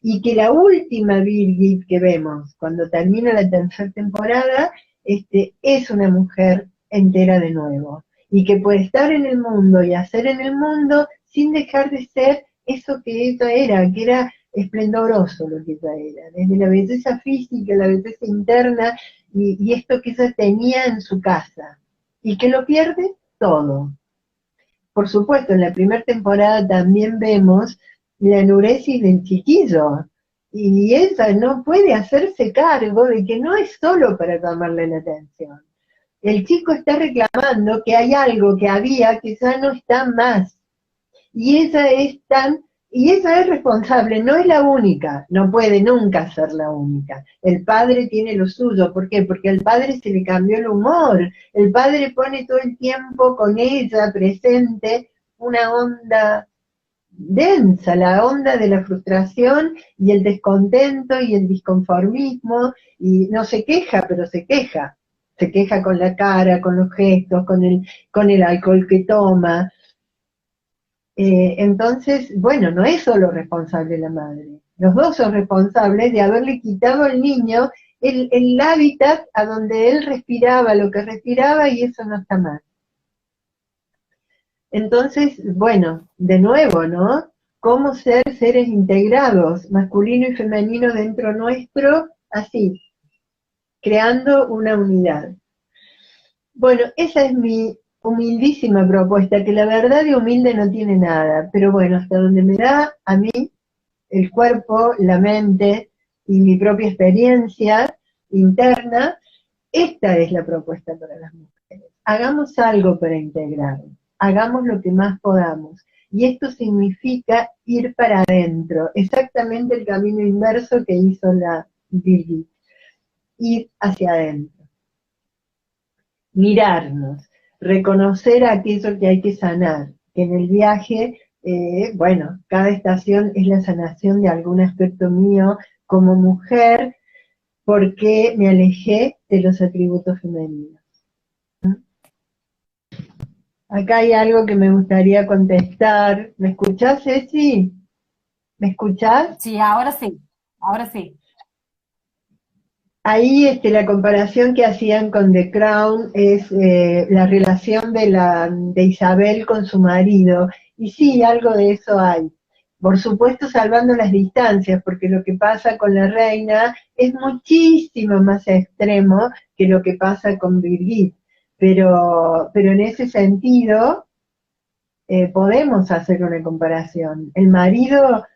Y que la última Birgit que vemos cuando termina la tercera temporada es una mujer entera de nuevo y que puede estar en el mundo y hacer en el mundo sin dejar de ser eso que ella era, que era esplendoroso lo que ella era, desde la belleza física, la belleza interna y esto que ella tenía en su casa y que lo pierde todo. Por supuesto, en la primera temporada también vemos la enuresis del chiquillo, y ella no puede hacerse cargo de que no es solo para llamarle la atención. El chico está reclamando que hay algo que había que ya no está más, y ella es responsable, no es la única, no puede nunca ser la única. El padre tiene lo suyo, ¿por qué? Porque al padre se le cambió el humor, el padre pone todo el tiempo con ella presente una onda densa, la onda de la frustración y el descontento y el disconformismo, y no se queja, pero se queja con la cara, con los gestos, con el alcohol que toma, entonces, bueno, no es solo responsable la madre. Los dos son responsables de haberle quitado al niño el hábitat a donde él respiraba, lo que respiraba, y eso no está mal. Entonces, bueno, de nuevo, ¿no? cómo ser seres integrados, masculino y femenino dentro nuestro, así, creando una unidad. Bueno, esa es mi humildísima propuesta, que la verdad de humilde no tiene nada, pero bueno, hasta donde me da a mí el cuerpo, la mente y mi propia experiencia interna, esta es la propuesta para las mujeres. Hagamos algo para integrar, hagamos lo que más podamos. Y esto significa ir para adentro, exactamente el camino inverso que hizo la Birgit, ir hacia adentro. Mirarnos, reconocer aquello que hay que sanar, que en el viaje, bueno, cada estación es la sanación de algún aspecto mío como mujer, porque me alejé de los atributos femeninos. Acá hay algo que me gustaría contestar. ¿Me escuchás, Ceci? ¿Me escuchás? Sí, ahora sí, ahora sí. Ahí la comparación que hacían con The Crown es la relación de Isabel con su marido. Y sí, algo de eso hay. Por supuesto, salvando las distancias, porque lo que pasa con la reina es muchísimo más extremo que lo que pasa con Birgit. Pero en ese sentido, podemos hacer una comparación. El marido,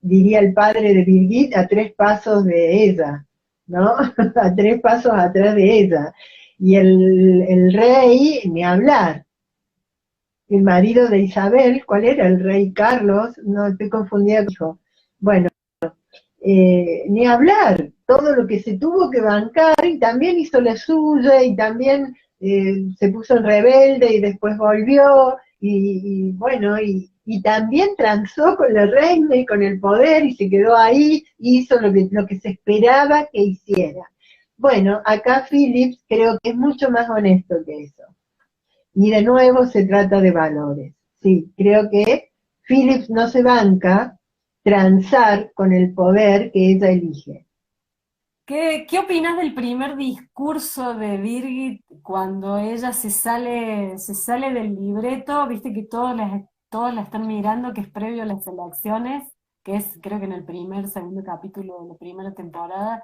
diría el padre de Birgit, a 3 pasos de ella, ¿no? A 3 pasos atrás de ella. Y el rey, ni hablar. El marido de Isabel, ¿cuál era? El rey Carlos, no estoy confundida. Bueno, ni hablar, todo lo que se tuvo que bancar, y también hizo la suya, y también se puso en rebelde, y después volvió, y bueno, y también transó con la reina y con el poder, y se quedó ahí, y hizo lo que se esperaba que hiciera. Bueno, acá Phillips creo que es mucho más honesto que eso. Y de nuevo se trata de valores. Sí, creo que Phillips no se banca transar con el poder que ella elige. ¿Qué opinas del primer discurso de Birgit cuando ella se sale del libreto? Viste que todos la están mirando, que es previo a las elecciones, que es creo que en el segundo capítulo de la primera temporada,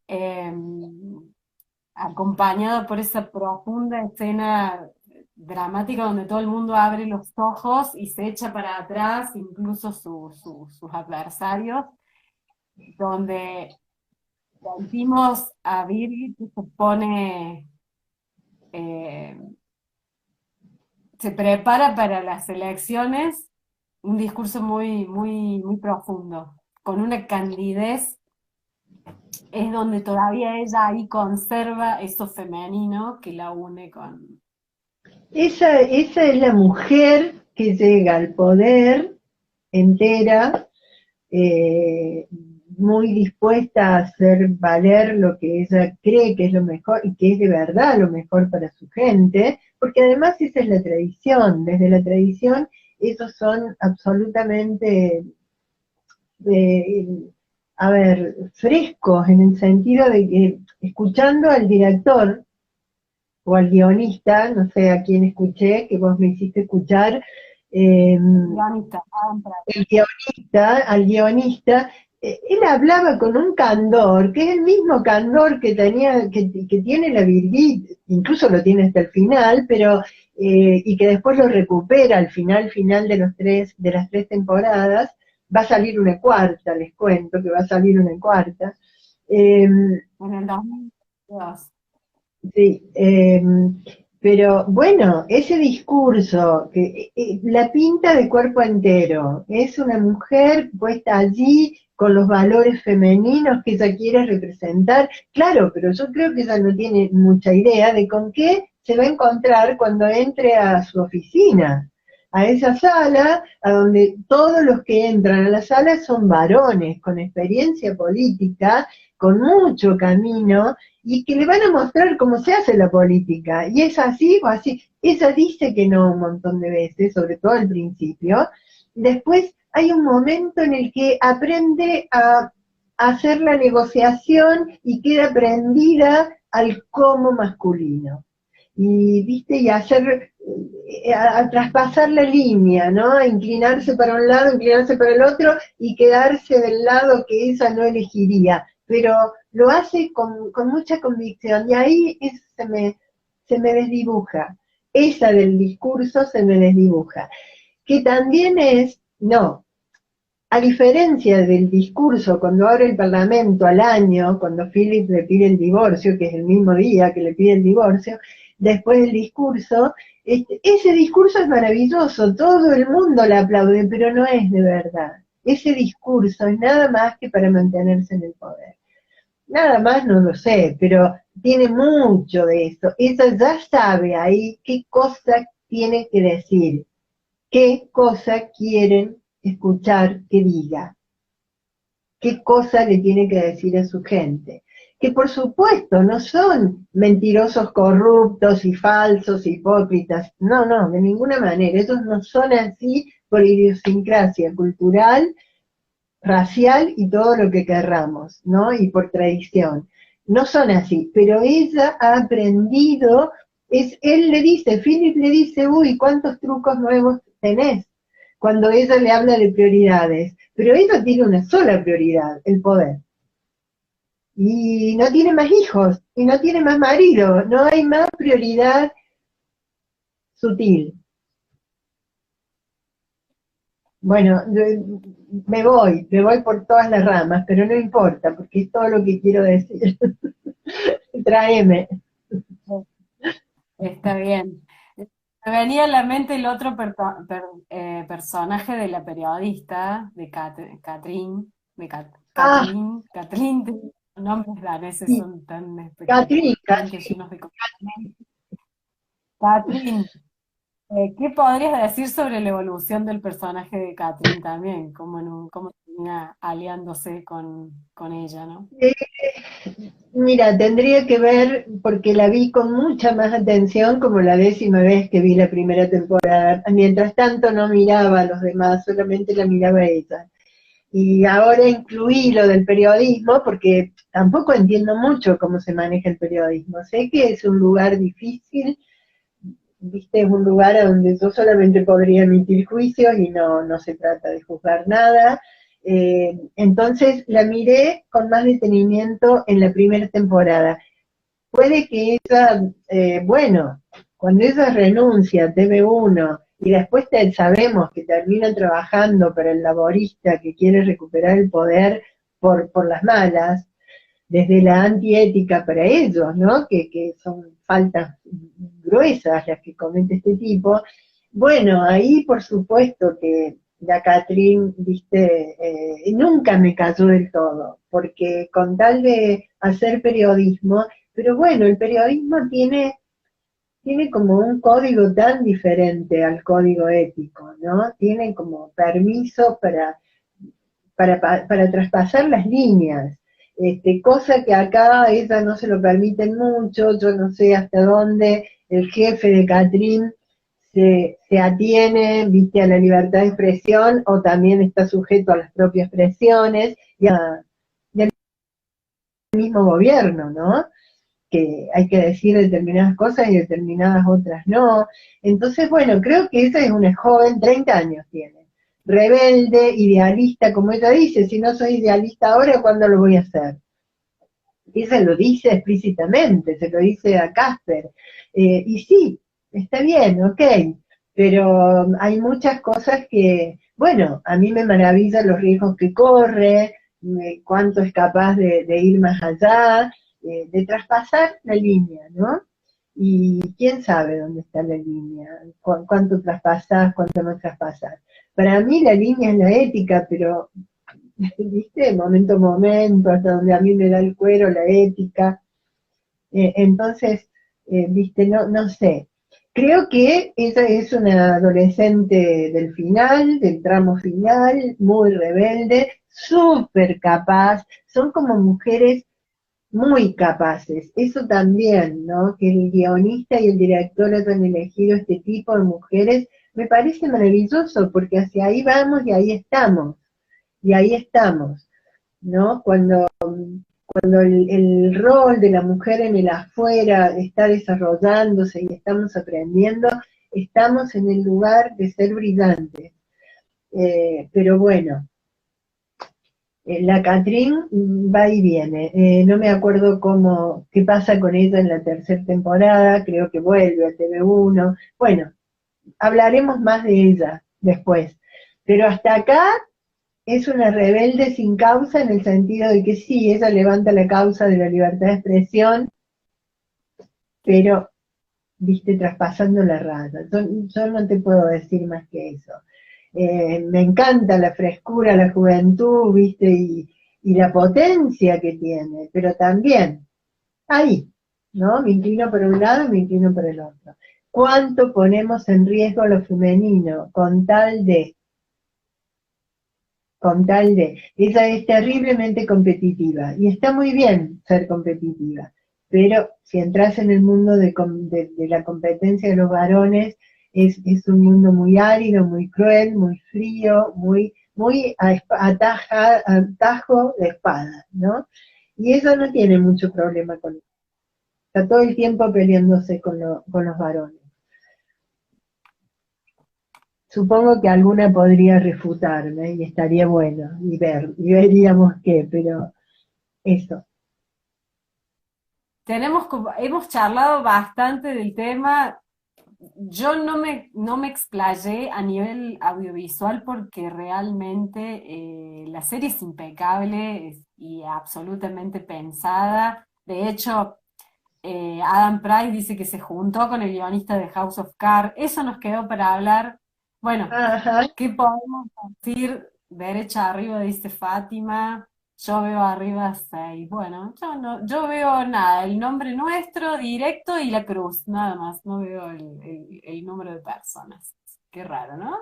eh, acompañado por esa profunda escena dramática donde todo el mundo abre los ojos y se echa para atrás, incluso sus adversarios, donde sentimos a Birgit que eh, se prepara para las elecciones, un discurso muy profundo, con una candidez, es donde todavía ella ahí conserva eso femenino que la une con... Esa es la mujer que llega al poder entera, eh, muy dispuesta a hacer valer lo que ella cree que es lo mejor y que es de verdad lo mejor para su gente, porque además esa es la tradición. Desde la tradición esos son absolutamente, eh, a ver, frescos, en el sentido de que escuchando al director o al guionista, no sé a quién escuché, que vos me hiciste escuchar, eh, Guionista, al guionista, él hablaba con un candor, que es el mismo candor que tenía, que tiene la Birgit, incluso lo tiene hasta el final, pero y que después lo recupera al final de las 3 temporadas. Va a salir una cuarta, les cuento que va a salir una cuarta. Eh, en el 2002. Sí, pero bueno, ese discurso, que la pinta de cuerpo entero, es una mujer puesta allí con los valores femeninos que ella quiere representar, claro, pero yo creo que ella no tiene mucha idea de con qué se va a encontrar cuando entre a su oficina, a esa sala, a donde todos los que entran a la sala son varones con experiencia política, con mucho camino, y que le van a mostrar cómo se hace la política, y es así o así. Ella dice que no un montón de veces, sobre todo al principio. Después hay un momento en el que aprende a hacer la negociación y queda prendida al cómo masculino. Y viste, y hacer a traspasar la línea, ¿no? A inclinarse para un lado, inclinarse para el otro y quedarse del lado que ella no elegiría. Pero lo hace con mucha convicción y ahí se me desdibuja. Esa del discurso se me desdibuja. Que también es, no, a diferencia del discurso cuando abre el Parlamento al año, cuando Philip le pide el divorcio, que es el mismo día que le pide el divorcio, después del discurso, ese discurso es maravilloso, todo el mundo le aplaude, pero no es de verdad. Ese discurso es nada más que para mantenerse en el poder. Nada más no lo sé, pero tiene mucho de eso. Ella ya sabe ahí qué cosa tiene que decir, qué cosa quieren escuchar que diga, qué cosa le tiene que decir a su gente. Que por supuesto no son mentirosos, corruptos y falsos, hipócritas. No, no, de ninguna manera. Ellos no son así por idiosincrasia cultural, racial y todo lo que querramos, ¿no? Y por tradición. No son así, pero ella ha aprendido, él le dice, Philip le dice, uy, ¿cuántos trucos nuevos tenés? Cuando ella le habla de prioridades. Pero ella tiene una sola prioridad, el poder. Y no tiene más hijos, y no tiene más marido, no hay más prioridad sutil. Bueno, me voy por todas las ramas, pero no importa, porque es todo lo que quiero decir. Tráeme. Está bien. Me venía a la mente el otro personaje de la periodista, de Catherine, Ah, Catherine, los nombres daneses sí, son tan Catherine, espectacularmente llenos de... Catherine, ¿qué podrías decir sobre la evolución del personaje de Catherine también? Cómo termina aliándose con ella, ¿no? mira, tendría que ver, porque la vi con mucha más atención como la 10ª vez que vi la primera temporada. Mientras tanto no miraba a los demás, solamente la miraba a ella. Y ahora incluí lo del periodismo porque tampoco entiendo mucho cómo se maneja el periodismo. Sé que es un lugar difícil, viste, es un lugar a donde yo solamente podría emitir juicios y no se trata de juzgar nada. Entonces la miré con más detenimiento en la primera temporada. Puede que ella, bueno, cuando ella renuncia a TV1 y después sabemos que termina trabajando para el laborista que quiere recuperar el poder por las malas, desde la antiética para ellos, ¿no? Que son faltas gruesas las que comete este tipo. Bueno, ahí por supuesto que la Catherine, viste, nunca me cayó del todo, porque con tal de hacer periodismo, pero bueno, el periodismo tiene como un código tan diferente al código ético, ¿no? Tiene como permiso para traspasar las líneas, cosa que acá a ella no se lo permiten mucho, yo no sé hasta dónde el jefe de Catrín se atiene, viste, a la libertad de expresión o también está sujeto a las propias presiones y al mismo gobierno, ¿no? Que hay que decir determinadas cosas y determinadas otras no. Entonces, bueno, creo que esa es una joven, 30 años tiene, rebelde, idealista, como ella dice, si no soy idealista ahora, ¿cuándo lo voy a hacer? Ella lo dice explícitamente, se lo dice a Casper. Y sí, está bien, ok, pero hay muchas cosas que, bueno, a mí me maravillan los riesgos que corre, cuánto es capaz de ir más allá, de traspasar la línea, ¿no? Y quién sabe dónde está la línea, cuánto traspasás, cuánto no traspasás. Para mí la línea es la ética, pero ¿viste? Momento a momento, hasta donde a mí me da el cuero, la ética. Entonces, ¿viste? No sé. Creo que ella es una adolescente del final, del tramo final, muy rebelde, súper capaz, son como mujeres muy capaces. Eso también, ¿no? Que el guionista y el director hayan elegido este tipo de mujeres, me parece maravilloso, porque hacia ahí vamos y ahí estamos. Y ahí estamos, ¿no? Cuando el rol de la mujer en el afuera está desarrollándose y estamos aprendiendo, estamos en el lugar de ser brillantes. Pero bueno, la Catherine va y viene. No me acuerdo qué pasa con ella en la tercera temporada, creo que vuelve a TV1. Bueno, hablaremos más de ella después. Pero hasta acá es una rebelde sin causa en el sentido de que sí, ella levanta la causa de la libertad de expresión, pero, viste, traspasando la raya. Yo no te puedo decir más que eso. Me encanta la frescura, la juventud, viste, y la potencia que tiene, pero también ahí, ¿no? Me inclino por un lado y me inclino por el otro. ¿Cuánto ponemos en riesgo lo femenino con tal de, ella es terriblemente competitiva, y está muy bien ser competitiva, pero si entras en el mundo de la competencia de los varones, es un mundo muy árido, muy cruel, muy frío, muy atajo de espada, ¿no? Y ella no tiene mucho problema con eso. Está todo el tiempo peleándose con los varones. Supongo que alguna podría refutarme y estaría bueno y veríamos qué, pero eso. Hemos charlado bastante del tema. Yo no me explayé a nivel audiovisual porque realmente la serie es impecable y absolutamente pensada. De hecho, Adam Price dice que se juntó con el guionista de House of Cards. Eso nos quedó para hablar. Bueno, Ajá, ¿qué podemos decir? Derecha arriba dice Fátima. Yo veo arriba 6. Bueno, yo no, yo veo nada, el nombre nuestro directo y la cruz, nada más. No veo el número de personas. Qué raro, ¿no?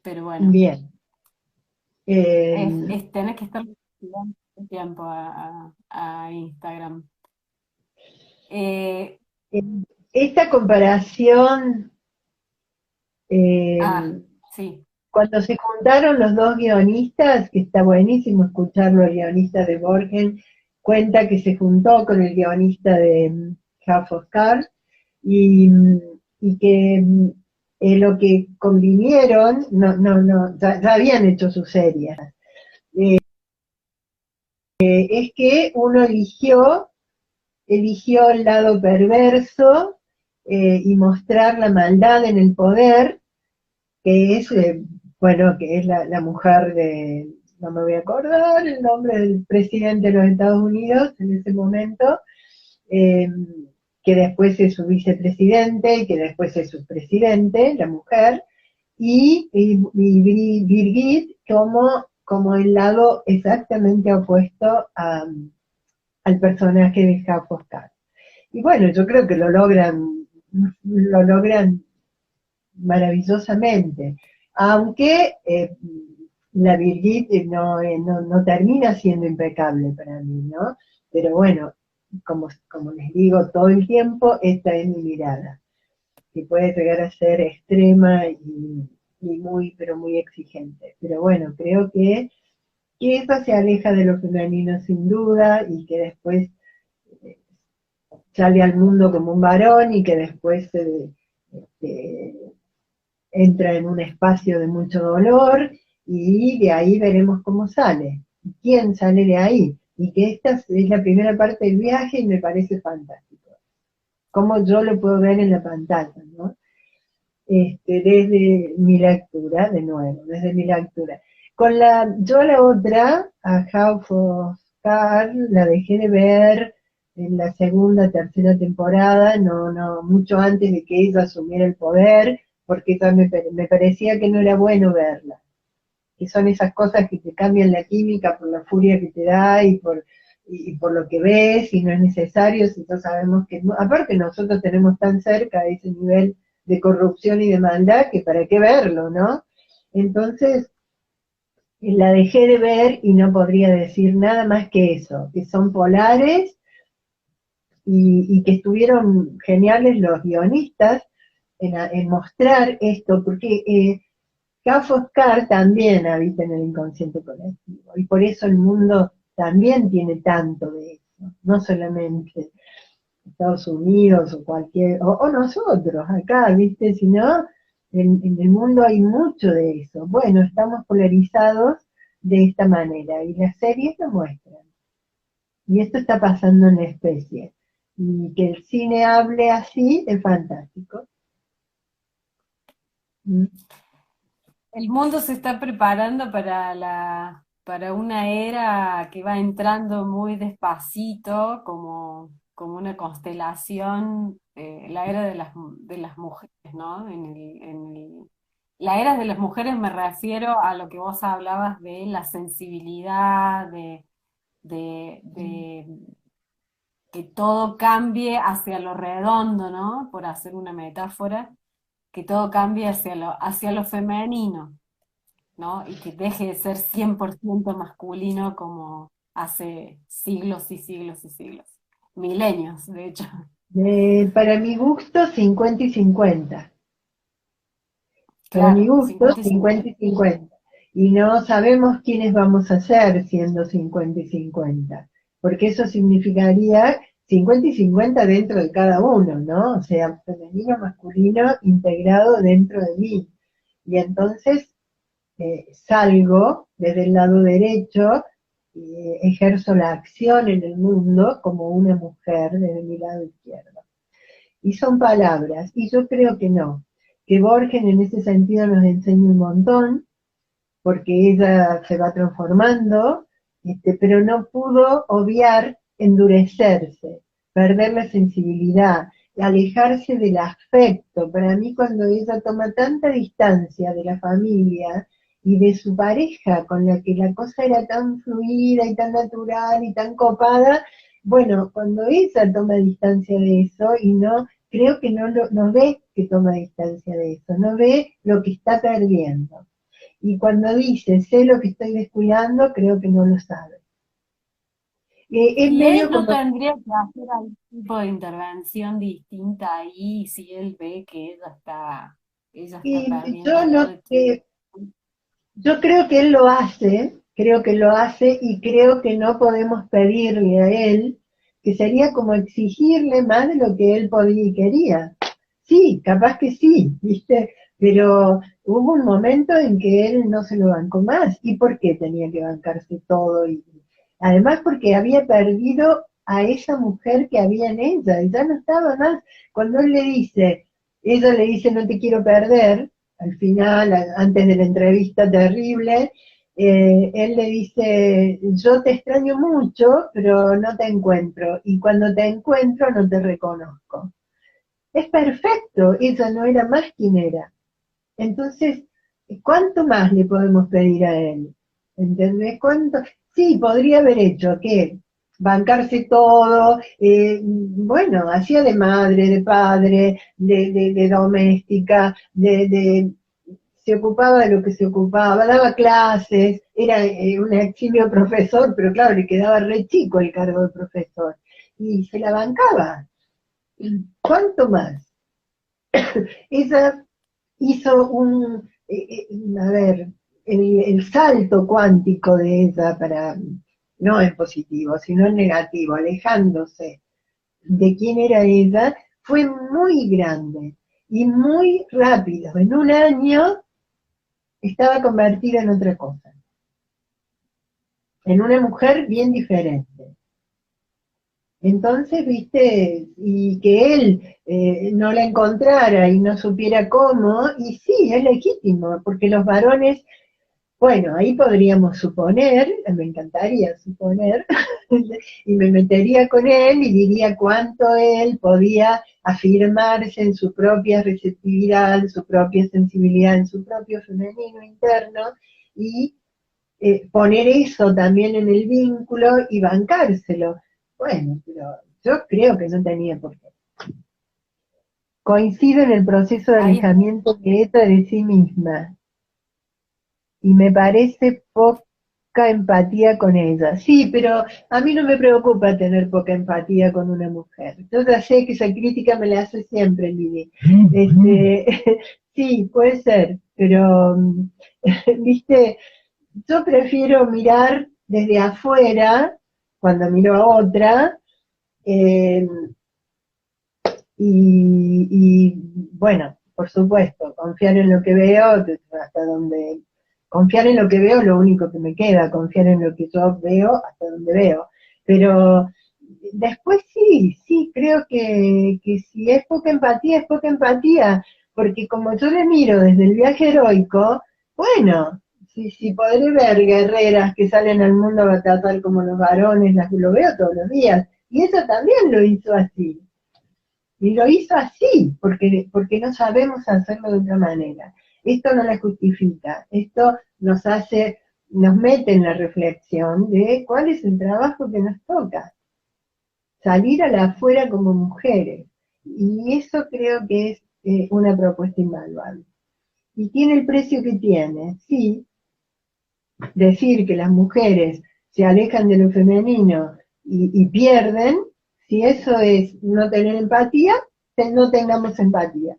Pero bueno, bien. tenés que estar el tiempo a Instagram. Eh, Esta comparación, ah, eh, sí. cuando se juntaron los dos guionistas, que está buenísimo escucharlo, el guionista de Borgen cuenta que se juntó con el guionista de House of Cards y, y que lo que convinieron, ya habían hecho su serie, es que uno eligió el lado perverso y mostrar la maldad en el poder, que es, bueno, que es la mujer no me voy a acordar el nombre del presidente de los Estados Unidos en ese momento, eh, que después es su vicepresidente y que después es su presidente, la mujer, y Birgit como el lado exactamente opuesto al personaje de House of Cards. Y bueno, yo creo que lo logran maravillosamente, aunque la Birgit no termina siendo impecable para mí, ¿no? Pero bueno, como les digo todo el tiempo, esta es mi mirada, que puede llegar a ser extrema y muy, pero muy exigente. Pero bueno, creo que eso se aleja de lo femenino sin duda y que después eh, sale al mundo como un varón y que después este, entra en un espacio de mucho dolor y de ahí veremos cómo sale, quién sale de ahí. Y que esta es la primera parte del viaje y me parece fantástico. Cómo yo lo puedo ver en la pantalla, ¿no? Desde mi lectura, de nuevo, desde mi lectura. Yo la otra, a House of Cards, la dejé de ver en la segunda, tercera temporada, mucho antes de que ella asumiera el poder, porque me parecía que no era bueno verla, que son esas cosas que te cambian la química por la furia que te da y por lo que ves, y no es necesario, si ya sabemos que, aparte nosotros tenemos tan cerca ese nivel de corrupción y de maldad, que para qué verlo, ¿no? Entonces, la dejé de ver y no podría decir nada más que eso, que son polares y que estuvieron geniales los guionistas en mostrar esto, porque Oscar también habita en el inconsciente colectivo, y por eso el mundo también tiene tanto de eso, no solamente Estados Unidos o cualquier, o nosotros acá, ¿viste? Si no, en el mundo hay mucho de eso. Bueno, estamos polarizados de esta manera y las series lo muestran. Y esto está pasando en la especie. Y que el cine hable así es fantástico. Mm. El mundo se está preparando para una era que va entrando muy despacito, como una constelación, la era de las mujeres, ¿no? La era de las mujeres me refiero a lo que vos hablabas de la sensibilidad, de que todo cambie hacia lo redondo, ¿no? Por hacer una metáfora, que todo cambie hacia lo femenino, ¿no? Y que deje de ser 100% masculino como hace siglos y siglos y siglos. Milenios, de hecho. Para mi gusto, 50 y 50. Para mi Claro, gusto, 50 y 50 50. y 50. Y no sabemos quiénes vamos a ser siendo 50 y 50, porque eso significaría 50 y 50 dentro de cada uno, ¿no? O sea, femenino, masculino, integrado dentro de mí. Y entonces salgo desde el lado derecho, ejerzo la acción en el mundo como una mujer desde mi lado izquierdo. Y son palabras, y yo creo que no, que Borges en ese sentido nos enseña un montón, porque ella se va transformando, pero no pudo obviar endurecerse, perder la sensibilidad, alejarse del afecto. Para mí cuando ella toma tanta distancia de la familia y de su pareja, con la que la cosa era tan fluida y tan natural y tan copada, bueno, cuando ella toma distancia de eso y no, creo que no ve que toma distancia de eso, no ve lo que está perdiendo. Y cuando dice, sé lo que estoy descuidando, creo que no lo sabe. Es Y él medio no como, tendría que hacer algún tipo de intervención distinta ahí si él ve que ella está yo perdiendo todo no, el tiempo. yo creo que lo hace y creo que no podemos pedirle a él, que sería como exigirle más de lo que él podía y quería. Sí, capaz que sí, ¿viste? Pero hubo un momento en que él no se lo bancó más. ¿Y por qué tenía que bancarse todo? Y, además porque había perdido a esa mujer que había en ella, y ya no estaba más. Cuando él le dice, ella le dice no te quiero perder, al final, antes de la entrevista terrible, él le dice, yo te extraño mucho, pero no te encuentro, y cuando te encuentro no te reconozco. Es perfecto, ella no era más quien era. Entonces, ¿cuánto más le podemos pedir a él? ¿Entendés? ¿Cuánto? Sí, podría haber hecho que bancarse todo, bueno, hacía de madre, de padre, de doméstica, se ocupaba de lo que se ocupaba, daba clases, era un eximio profesor, pero claro, le quedaba re chico el cargo de profesor, y se la bancaba. ¿Cuánto más? Ella hizo a ver, el salto cuántico de ella para, no en positivo, sino en negativo, alejándose de quién era ella, fue muy grande y muy rápido. En un año estaba convertida en otra cosa, en una mujer bien diferente. Entonces, viste, y que él no la encontrara y no supiera cómo, y sí, es legítimo, porque los varones, bueno, ahí podríamos suponer, me encantaría suponer, y me metería con él y diría cuánto él podía afirmarse en su propia receptividad, en su propia sensibilidad, en su propio femenino interno, y poner eso también en el vínculo y bancárselo. Bueno, pero yo creo que no tenía por qué. Coincido en el proceso de Ahí está. alejamiento de ETA de sí misma y me parece poca empatía con ella. Sí, pero a mí no me preocupa tener poca empatía con una mujer. Yo ya sé que esa crítica me la hace siempre, Lili. Sí, puede ser, pero, viste, yo prefiero mirar desde afuera, cuando miro a otra, eh, y bueno, por supuesto, confiar en lo que veo, hasta donde, confiar en lo que veo es lo único que me queda, confiar en lo que yo veo hasta donde veo. Pero después sí, sí, creo que si es poca empatía, porque como yo le miro desde el viaje heroico, bueno, si podré ver guerreras que salen al mundo a tratar como los varones, las lo veo todos los días, y ella también lo hizo así. Y lo hizo así, porque no sabemos hacerlo de otra manera. Esto no la justifica, esto nos hace, nos mete en la reflexión de cuál es el trabajo que nos toca, salir a la afuera como mujeres. Y eso creo que es una propuesta invaluable. Y tiene el precio que tiene, sí, decir que las mujeres se alejan de lo femenino y pierden, si eso es no tener empatía, no tengamos empatía.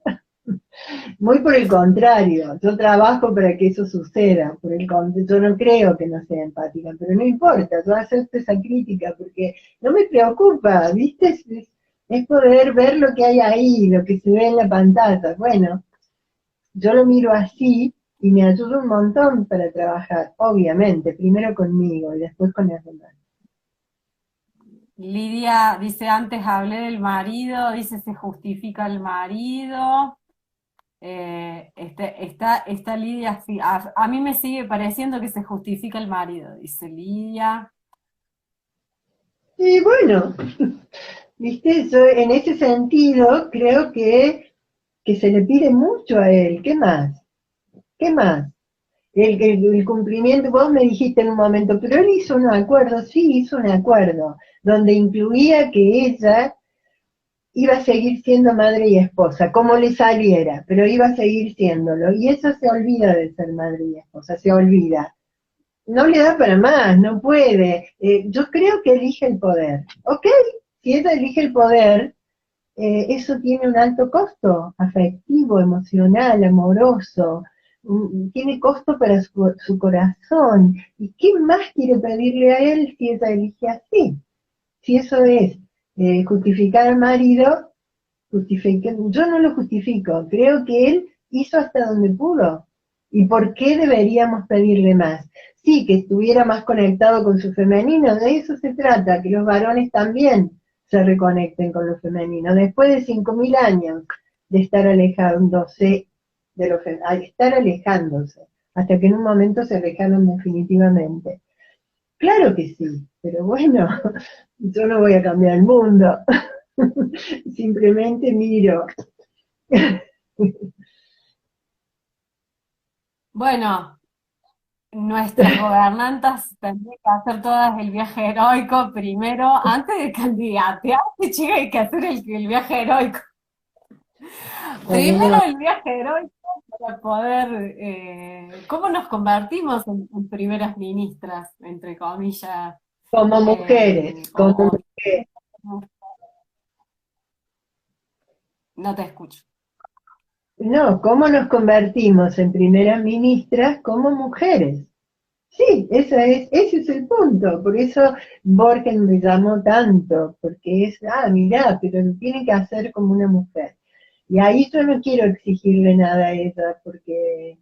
Muy por el contrario, yo trabajo para que eso suceda, yo no creo que no sea empática, pero no importa, yo acepto esa crítica porque no me preocupa, ¿viste? Es poder ver lo que hay ahí, lo que se ve en la pantalla. Bueno, yo lo miro así y me ayuda un montón para trabajar, obviamente, primero conmigo y después con los demás. Lidia dice, antes hablé del marido, dice, se justifica el marido. Esta Lidia, sí, a mí me sigue pareciendo que se justifica el marido, dice Lidia. Y bueno, viste, yo en ese sentido creo que se le pide mucho a él. ¿Qué más? ¿Qué más? El cumplimiento, vos me dijiste en un momento, pero él hizo un acuerdo, sí, hizo un acuerdo, donde incluía que ella iba a seguir siendo madre y esposa, como le saliera, pero iba a seguir siéndolo. Y eso se olvida de ser madre y esposa, se olvida. No le da para más, no puede. Yo creo que elige el poder. ¿Ok? Si ella elige el poder, eso tiene un alto costo afectivo, emocional, amoroso, tiene costo para su corazón. ¿Y qué más quiere pedirle a él si ella elige así? Si eso es justificar al marido, yo no lo justifico, creo que él hizo hasta donde pudo. ¿Y por qué deberíamos pedirle más? Sí, que estuviera más conectado con su femenino, de eso se trata, que los varones también se reconecten con lo femenino. Después de 5.000 años de estar alejándose de lo femenino, estar alejándose, hasta que en un momento se alejaron definitivamente. Claro que sí, pero bueno, yo no voy a cambiar el mundo, simplemente miro. Bueno, nuestras gobernantas tendrían que hacer todas el viaje heroico primero, antes de candidatear, chica, hay que hacer el viaje heroico. Primero el viaje heroico para poder, ¿cómo nos convertimos en primeras ministras, entre comillas? Como Eh, mujeres, como o, mujeres. no te escucho. No, ¿cómo nos convertimos en primeras ministras como mujeres? Sí, ese es el punto. Por eso Borges me llamó tanto, porque mirá, pero lo tiene que hacer como una mujer. Y ahí yo no quiero exigirle nada a ella, porque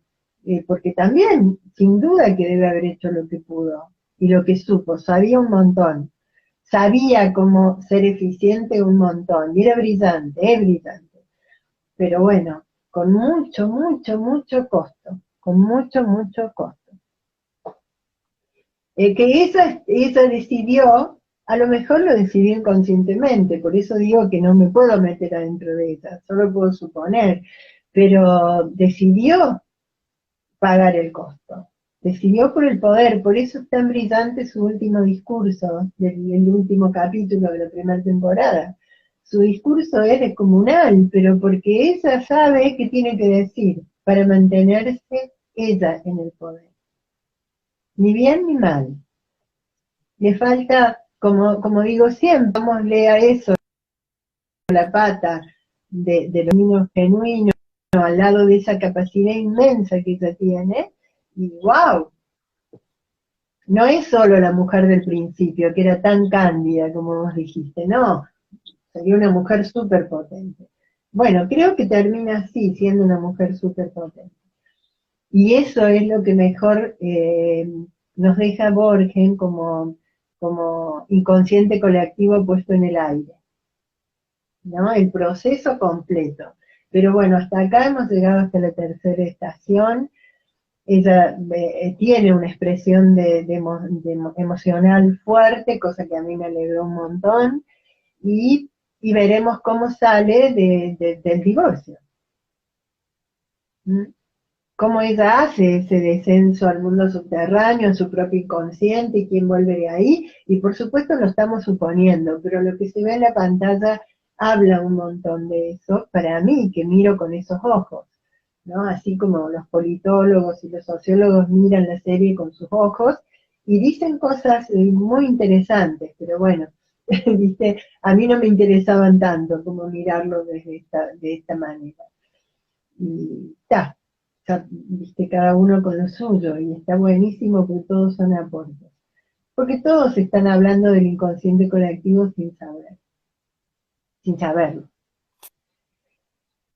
también, sin duda que debe haber hecho lo que pudo y lo que supo, sabía un montón. Sabía cómo ser eficiente un montón, y era brillante, es brillante. Pero bueno, con mucho, mucho, mucho costo, con mucho, mucho costo. Que ella decidió, a lo mejor lo decidió inconscientemente, por eso digo que no me puedo meter adentro de ella, solo puedo suponer, pero decidió pagar el costo, decidió por el poder, por eso es tan brillante su último discurso, del último capítulo de la primera temporada. Su discurso es descomunal, pero porque ella sabe qué tiene que decir para mantenerse ella en el poder. Ni bien ni mal. Le falta, como digo siempre, vámosle a eso, la pata de los niños genuinos al lado de esa capacidad inmensa que ella tiene, y wow, no es solo la mujer del principio, que era tan cándida como vos dijiste, no, sería una mujer súper potente. Bueno, creo que termina así, siendo una mujer súper potente. Y eso es lo que mejor nos deja Borgen como inconsciente colectivo puesto en el aire, ¿no? El proceso completo. Pero bueno, hasta acá hemos llegado hasta la tercera estación. Ella tiene una expresión emocional fuerte, cosa que a mí me alegró un montón, y, y veremos cómo sale del divorcio. ¿Mm? Cómo ella hace ese descenso al mundo subterráneo, en su propio inconsciente, y quién vuelve de ahí, y por supuesto lo estamos suponiendo, pero lo que se ve en la pantalla habla un montón de eso, para mí, que miro con esos ojos, ¿no? Así como los politólogos y los sociólogos miran la serie con sus ojos, y dicen cosas muy interesantes, pero bueno, ¿viste? A mí no me interesaban tanto como mirarlo de esta manera. Y está, ya, viste, cada uno con lo suyo, y está buenísimo porque todos son aportes. Porque todos están hablando del inconsciente colectivo sin saberlo.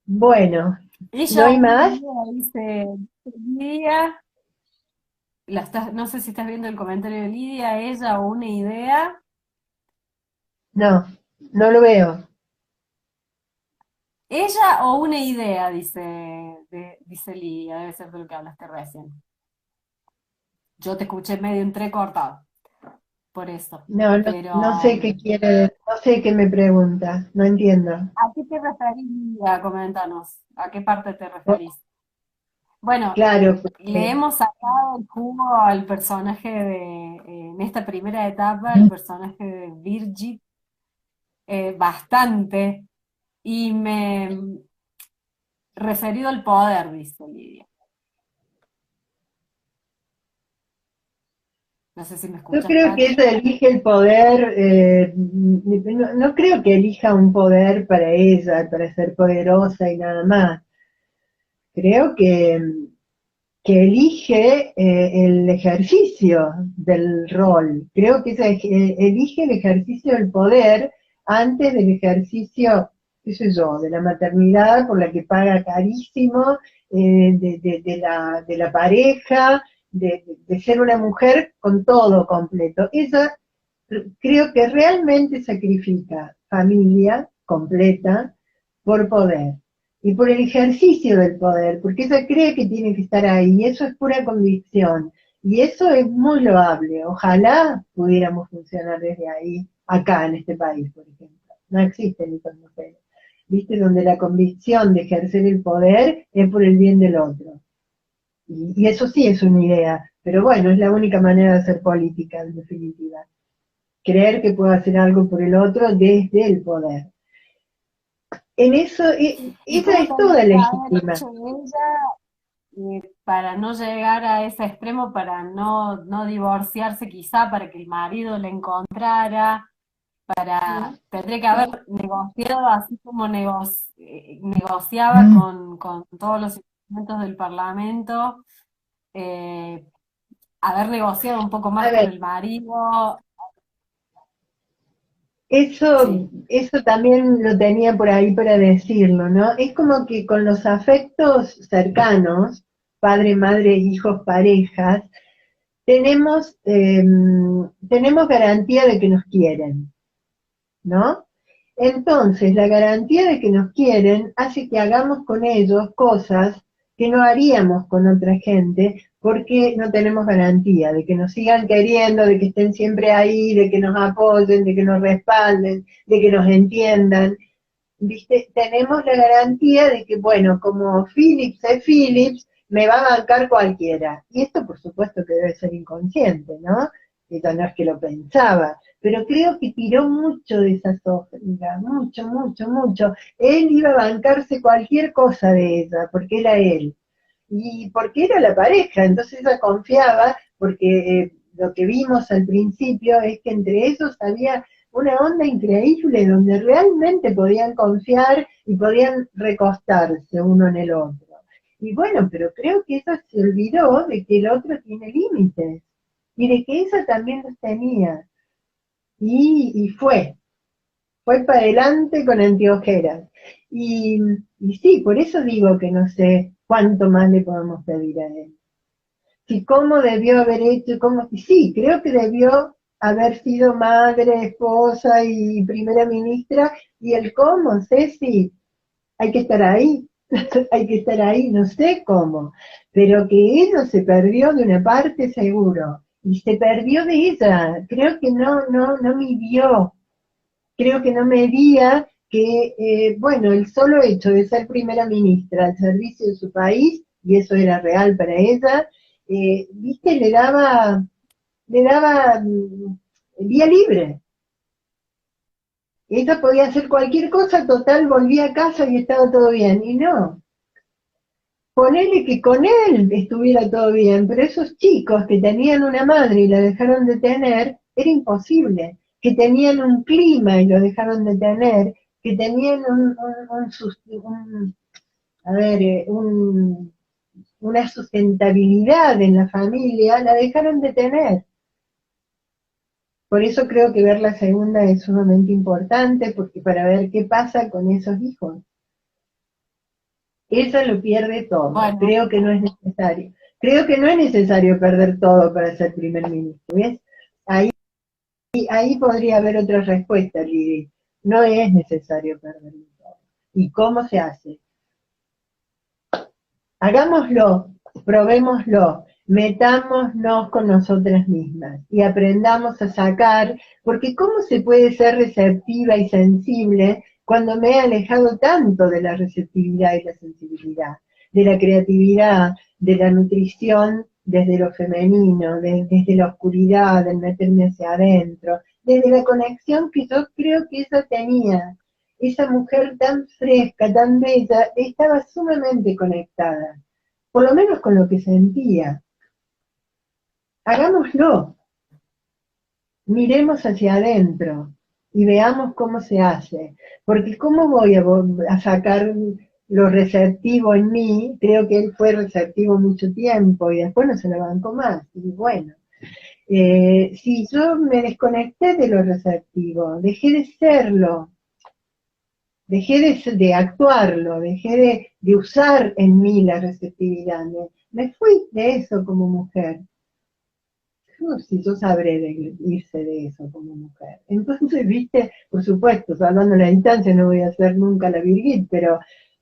Bueno, ¿no Ella hay una más? idea, dice Lidia, no sé si estás viendo el comentario de Lidia, ella o una idea. No, no lo veo. Ella o una idea, dice Lidia, debe ser de lo que hablaste recién. Yo te escuché medio entrecortado, por eso. No, no, no Pero, sé qué quiere, no sé qué me pregunta, no entiendo. ¿a qué te referís, Lidia? Coméntanos. ¿A qué parte te referís? Bueno, Claro, le porque, hemos sacado el jugo al personaje en esta primera etapa, el personaje de Virgit, bastante, y referido al poder, dice Lidia. No sé si me yo escuchas, creo que Patti. ella elige el poder, no, no creo que elija un poder para ella, para ser poderosa y nada más. Creo que elige el ejercicio del rol. Creo que ella elige el ejercicio del poder antes del ejercicio, qué sé yo, de la maternidad por la que paga carísimo, de la pareja, de ser una mujer con todo completo. Ella creo que realmente sacrifica familia completa por poder y por el ejercicio del poder, porque ella cree que tiene que estar ahí, y eso es pura convicción, y eso es muy loable. Ojalá pudiéramos funcionar desde ahí, acá en este país, por ejemplo. No existen esas mujeres, ¿viste? Donde la convicción de ejercer el poder es por el bien del otro. Y eso sí es una idea, pero bueno, es la única manera de hacer política, en definitiva. Creer que puedo hacer algo por el otro desde el poder. En eso, ¿Y esa cómo es tendría toda que haber legítima. hecho ella para no llegar a ese extremo, para no divorciarse quizá, para que el marido la encontrara, tendría que haber negociado así como negociaba con todos los instrumentos del Parlamento, eh, haber negociado un poco A más con ver, el marido, eso, sí. eso también lo tenía por ahí para decirlo, ¿no? Es como que con los afectos cercanos, padre, madre, hijos, parejas, tenemos garantía de que nos quieren, ¿no? Entonces, la garantía de que nos quieren hace que hagamos con ellos cosas que no haríamos con otra gente porque no tenemos garantía de que nos sigan queriendo, de que estén siempre ahí, de que nos apoyen, de que nos respalden, de que nos entiendan. ¿Viste? Tenemos la garantía de que, bueno, como Philips es Philips, me va a bancar cualquiera. Y esto, por supuesto, que debe ser inconsciente, ¿no? Esto no es que lo pensaba, pero creo que tiró mucho de esa soga, mucho, mucho, mucho. Él iba a bancarse cualquier cosa de ella, porque era él. Y porque era la pareja, entonces ella confiaba, porque lo que vimos al principio es que entre ellos había una onda increíble donde realmente podían confiar y podían recostarse uno en el otro. Y bueno, pero creo que ella se olvidó de que el otro tiene límites y de que ella también los tenía. Y fue. fue para adelante con anteojeras. Y, y sí, por eso digo que no sé cuánto más le podemos pedir a él. Si cómo debió haber hecho, cómo, sí, creo que debió haber sido madre, esposa y primera ministra, y el cómo, Ceci, hay que estar ahí, hay que estar ahí, no sé cómo, pero que ella se perdió de una parte seguro, y se perdió de ella, creo que no midió, creo que no medía que, bueno, el solo hecho de ser primera ministra al servicio de su país, y eso era real para ella, viste, le daba vía libre. Ella podía hacer cualquier cosa, total, volvía a casa y estaba todo bien. Y no, ponele que con él estuviera todo bien, pero esos chicos que tenían una madre y la dejaron de tener, era imposible. Que tenían un clima y lo dejaron de tener, que tenían a ver, una sustentabilidad en la familia, la dejaron de tener. Por eso creo que ver la segunda es sumamente importante, porque para ver qué pasa con esos hijos. Ella lo pierde todo. Bueno, Creo que no es necesario. Creo que no es necesario perder todo para ser primer ministro. ¿Ves? Ahí podría haber otra respuesta, Lili. No es necesario perderlo todo. ¿Y cómo se hace? Hagámoslo, probémoslo, metámonos con nosotras mismas y aprendamos a sacar, porque ¿cómo se puede ser receptiva y sensible cuando me he alejado tanto de la receptividad y la sensibilidad, de la creatividad, de la nutrición desde lo femenino, desde la oscuridad, del meterme hacia adentro, desde la conexión que yo creo que ella tenía? Esa mujer tan fresca, tan bella, estaba sumamente conectada, por lo menos con lo que sentía. Hagámoslo, miremos hacia adentro y veamos cómo se hace, porque ¿cómo voy a sacar lo receptivo en mí? Creo que él fue receptivo mucho tiempo y después no se lo bancó más, y bueno. Si yo me desconecté de lo receptivo, dejé de serlo, dejé de actuarlo, dejé de usar en mí la receptividad, me fui de eso como mujer. Si yo sabré de irse de eso como mujer. Entonces, viste, por supuesto, salvando la distancia, no voy a ser nunca la Birgit, pero,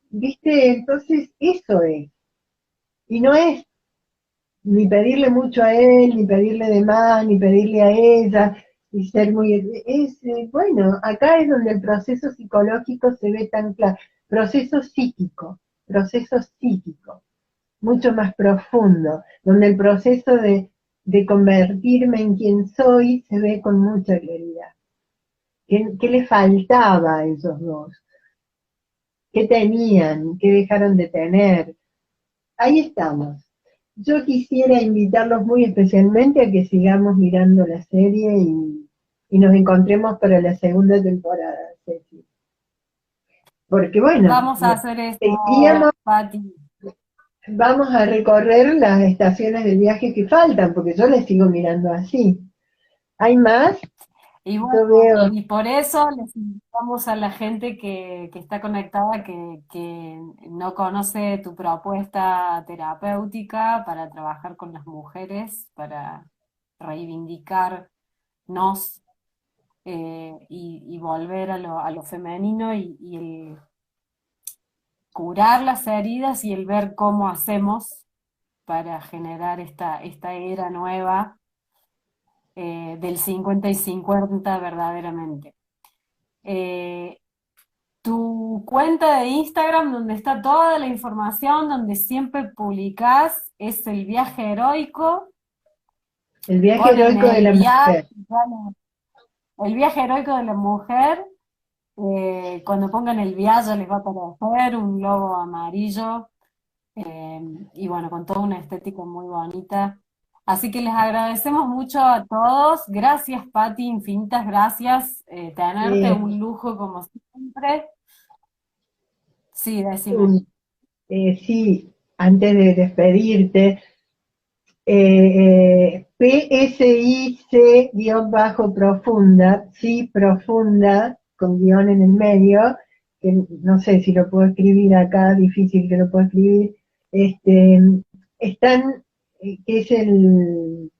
viste, entonces eso es. Y no es ni pedirle mucho a él, ni pedirle de más, ni pedirle a ella, y ser muy... bueno, acá es donde el proceso psicológico se ve tan claro, proceso psíquico, mucho más profundo, donde el proceso de convertirme en quien soy se ve con mucha claridad. ¿Qué le faltaba a esos dos? ¿Qué tenían? ¿Qué dejaron de tener? Ahí estamos. Yo quisiera invitarlos muy especialmente a que sigamos mirando la serie y nos encontremos para la segunda temporada, Ceci. Porque bueno, vamos a hacer esto, seguiríamos, Pati. vamos a recorrer las estaciones del viaje que faltan, porque yo les sigo mirando así. ¿Hay más? Y Yo bueno, veo, y por eso les invitamos a la gente que está conectada, que no conoce tu propuesta terapéutica para trabajar con las mujeres, para reivindicarnos y volver a lo femenino y el curar las heridas y el ver cómo hacemos para generar esta era nueva del 50 y 50 verdaderamente. Eh, Tu cuenta de Instagram, donde está toda la información, donde siempre publicás, es el viaje heroico. el viaje Ponen heroico de el la viaje, mujer. el viaje heroico de la mujer. Cuando pongan el viaje les va a aparecer un logo amarillo eh, y bueno, con toda una estética muy bonita. Así que les agradecemos mucho a todos. Gracias, Pati, infinitas gracias. Tenerte Eh, un lujo como siempre. Sí, decime. un- sí, antes de despedirte, PSIC-profunda, sí, profunda, con guión en el medio, que no sé si lo puedo escribir acá, difícil que lo pueda escribir, están, que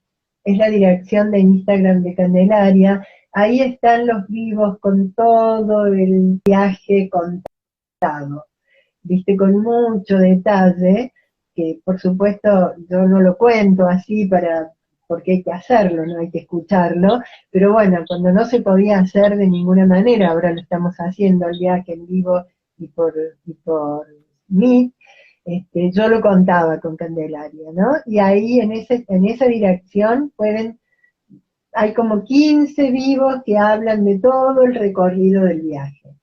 es la dirección de Instagram de Candelaria, ahí están los vivos con todo el viaje contado, viste, con mucho detalle, que por supuesto yo no lo cuento así porque hay que hacerlo, no hay que escucharlo, pero bueno, cuando no se podía hacer de ninguna manera, ahora lo estamos haciendo el viaje en vivo y por Meet, yo lo contaba con Candelaria, ¿no? Y ahí en esa dirección hay como 15 vivos que hablan de todo el recorrido del viaje,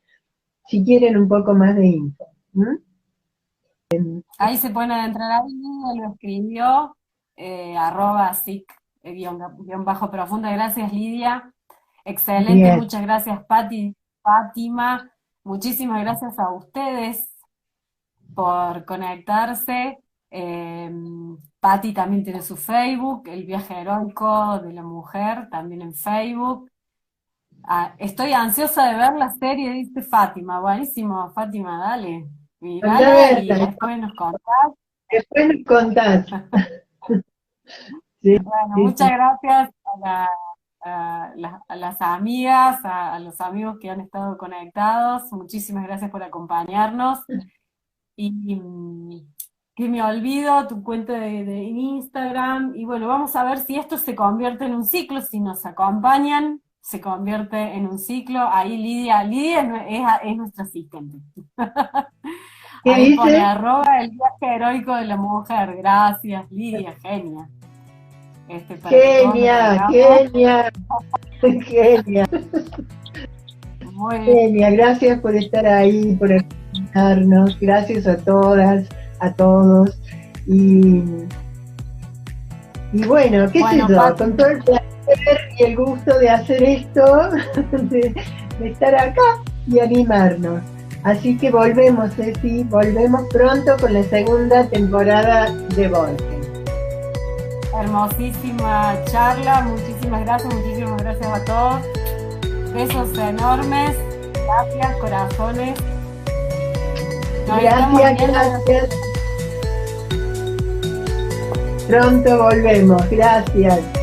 si quieren un poco más de info. Ahí se pueden adentrar ahí, lo escribió, @sic, guión bajo profunda. Gracias, Lidia. Excelente, Bien, muchas gracias, Pati, Fátima. Muchísimas gracias a ustedes por conectarse. Pati también tiene su Facebook, El Viaje Heroico de la Mujer, también en Facebook. Estoy ansiosa de ver la serie, dice Fátima. Buenísimo, Fátima, dale. anda a Mírala y verla, después nos contás. después nos contás. Sí, Bueno, sí, muchas sí. gracias a las amigas, a los amigos que han estado conectados. Muchísimas gracias por acompañarnos. Y que me olvido tu cuenta de Instagram. Y bueno, vamos a ver si esto se convierte en un ciclo, si nos acompañan, se convierte en un ciclo. Ahí Lidia es nuestra asistente. ¿Qué Ahí pone dice? @ el viaje heroico de la mujer. Gracias, Lidia, genia. Para que todos lo Genia, tengamos. genia, genia, Muy bien. genia. Gracias por estar ahí, por escucharnos. Gracias a todas, a todos. Y, y bueno, qué sé Bueno, yo, Pati, con todo el placer y el gusto de hacer esto, de estar acá y animarnos. Así que volvemos, Ceci, volvemos pronto con la segunda temporada de Volken. hermosísima charla, muchísimas gracias a todos. Besos enormes, gracias, corazones. Nos estamos Gracias, viendo. gracias. Pronto volvemos, gracias.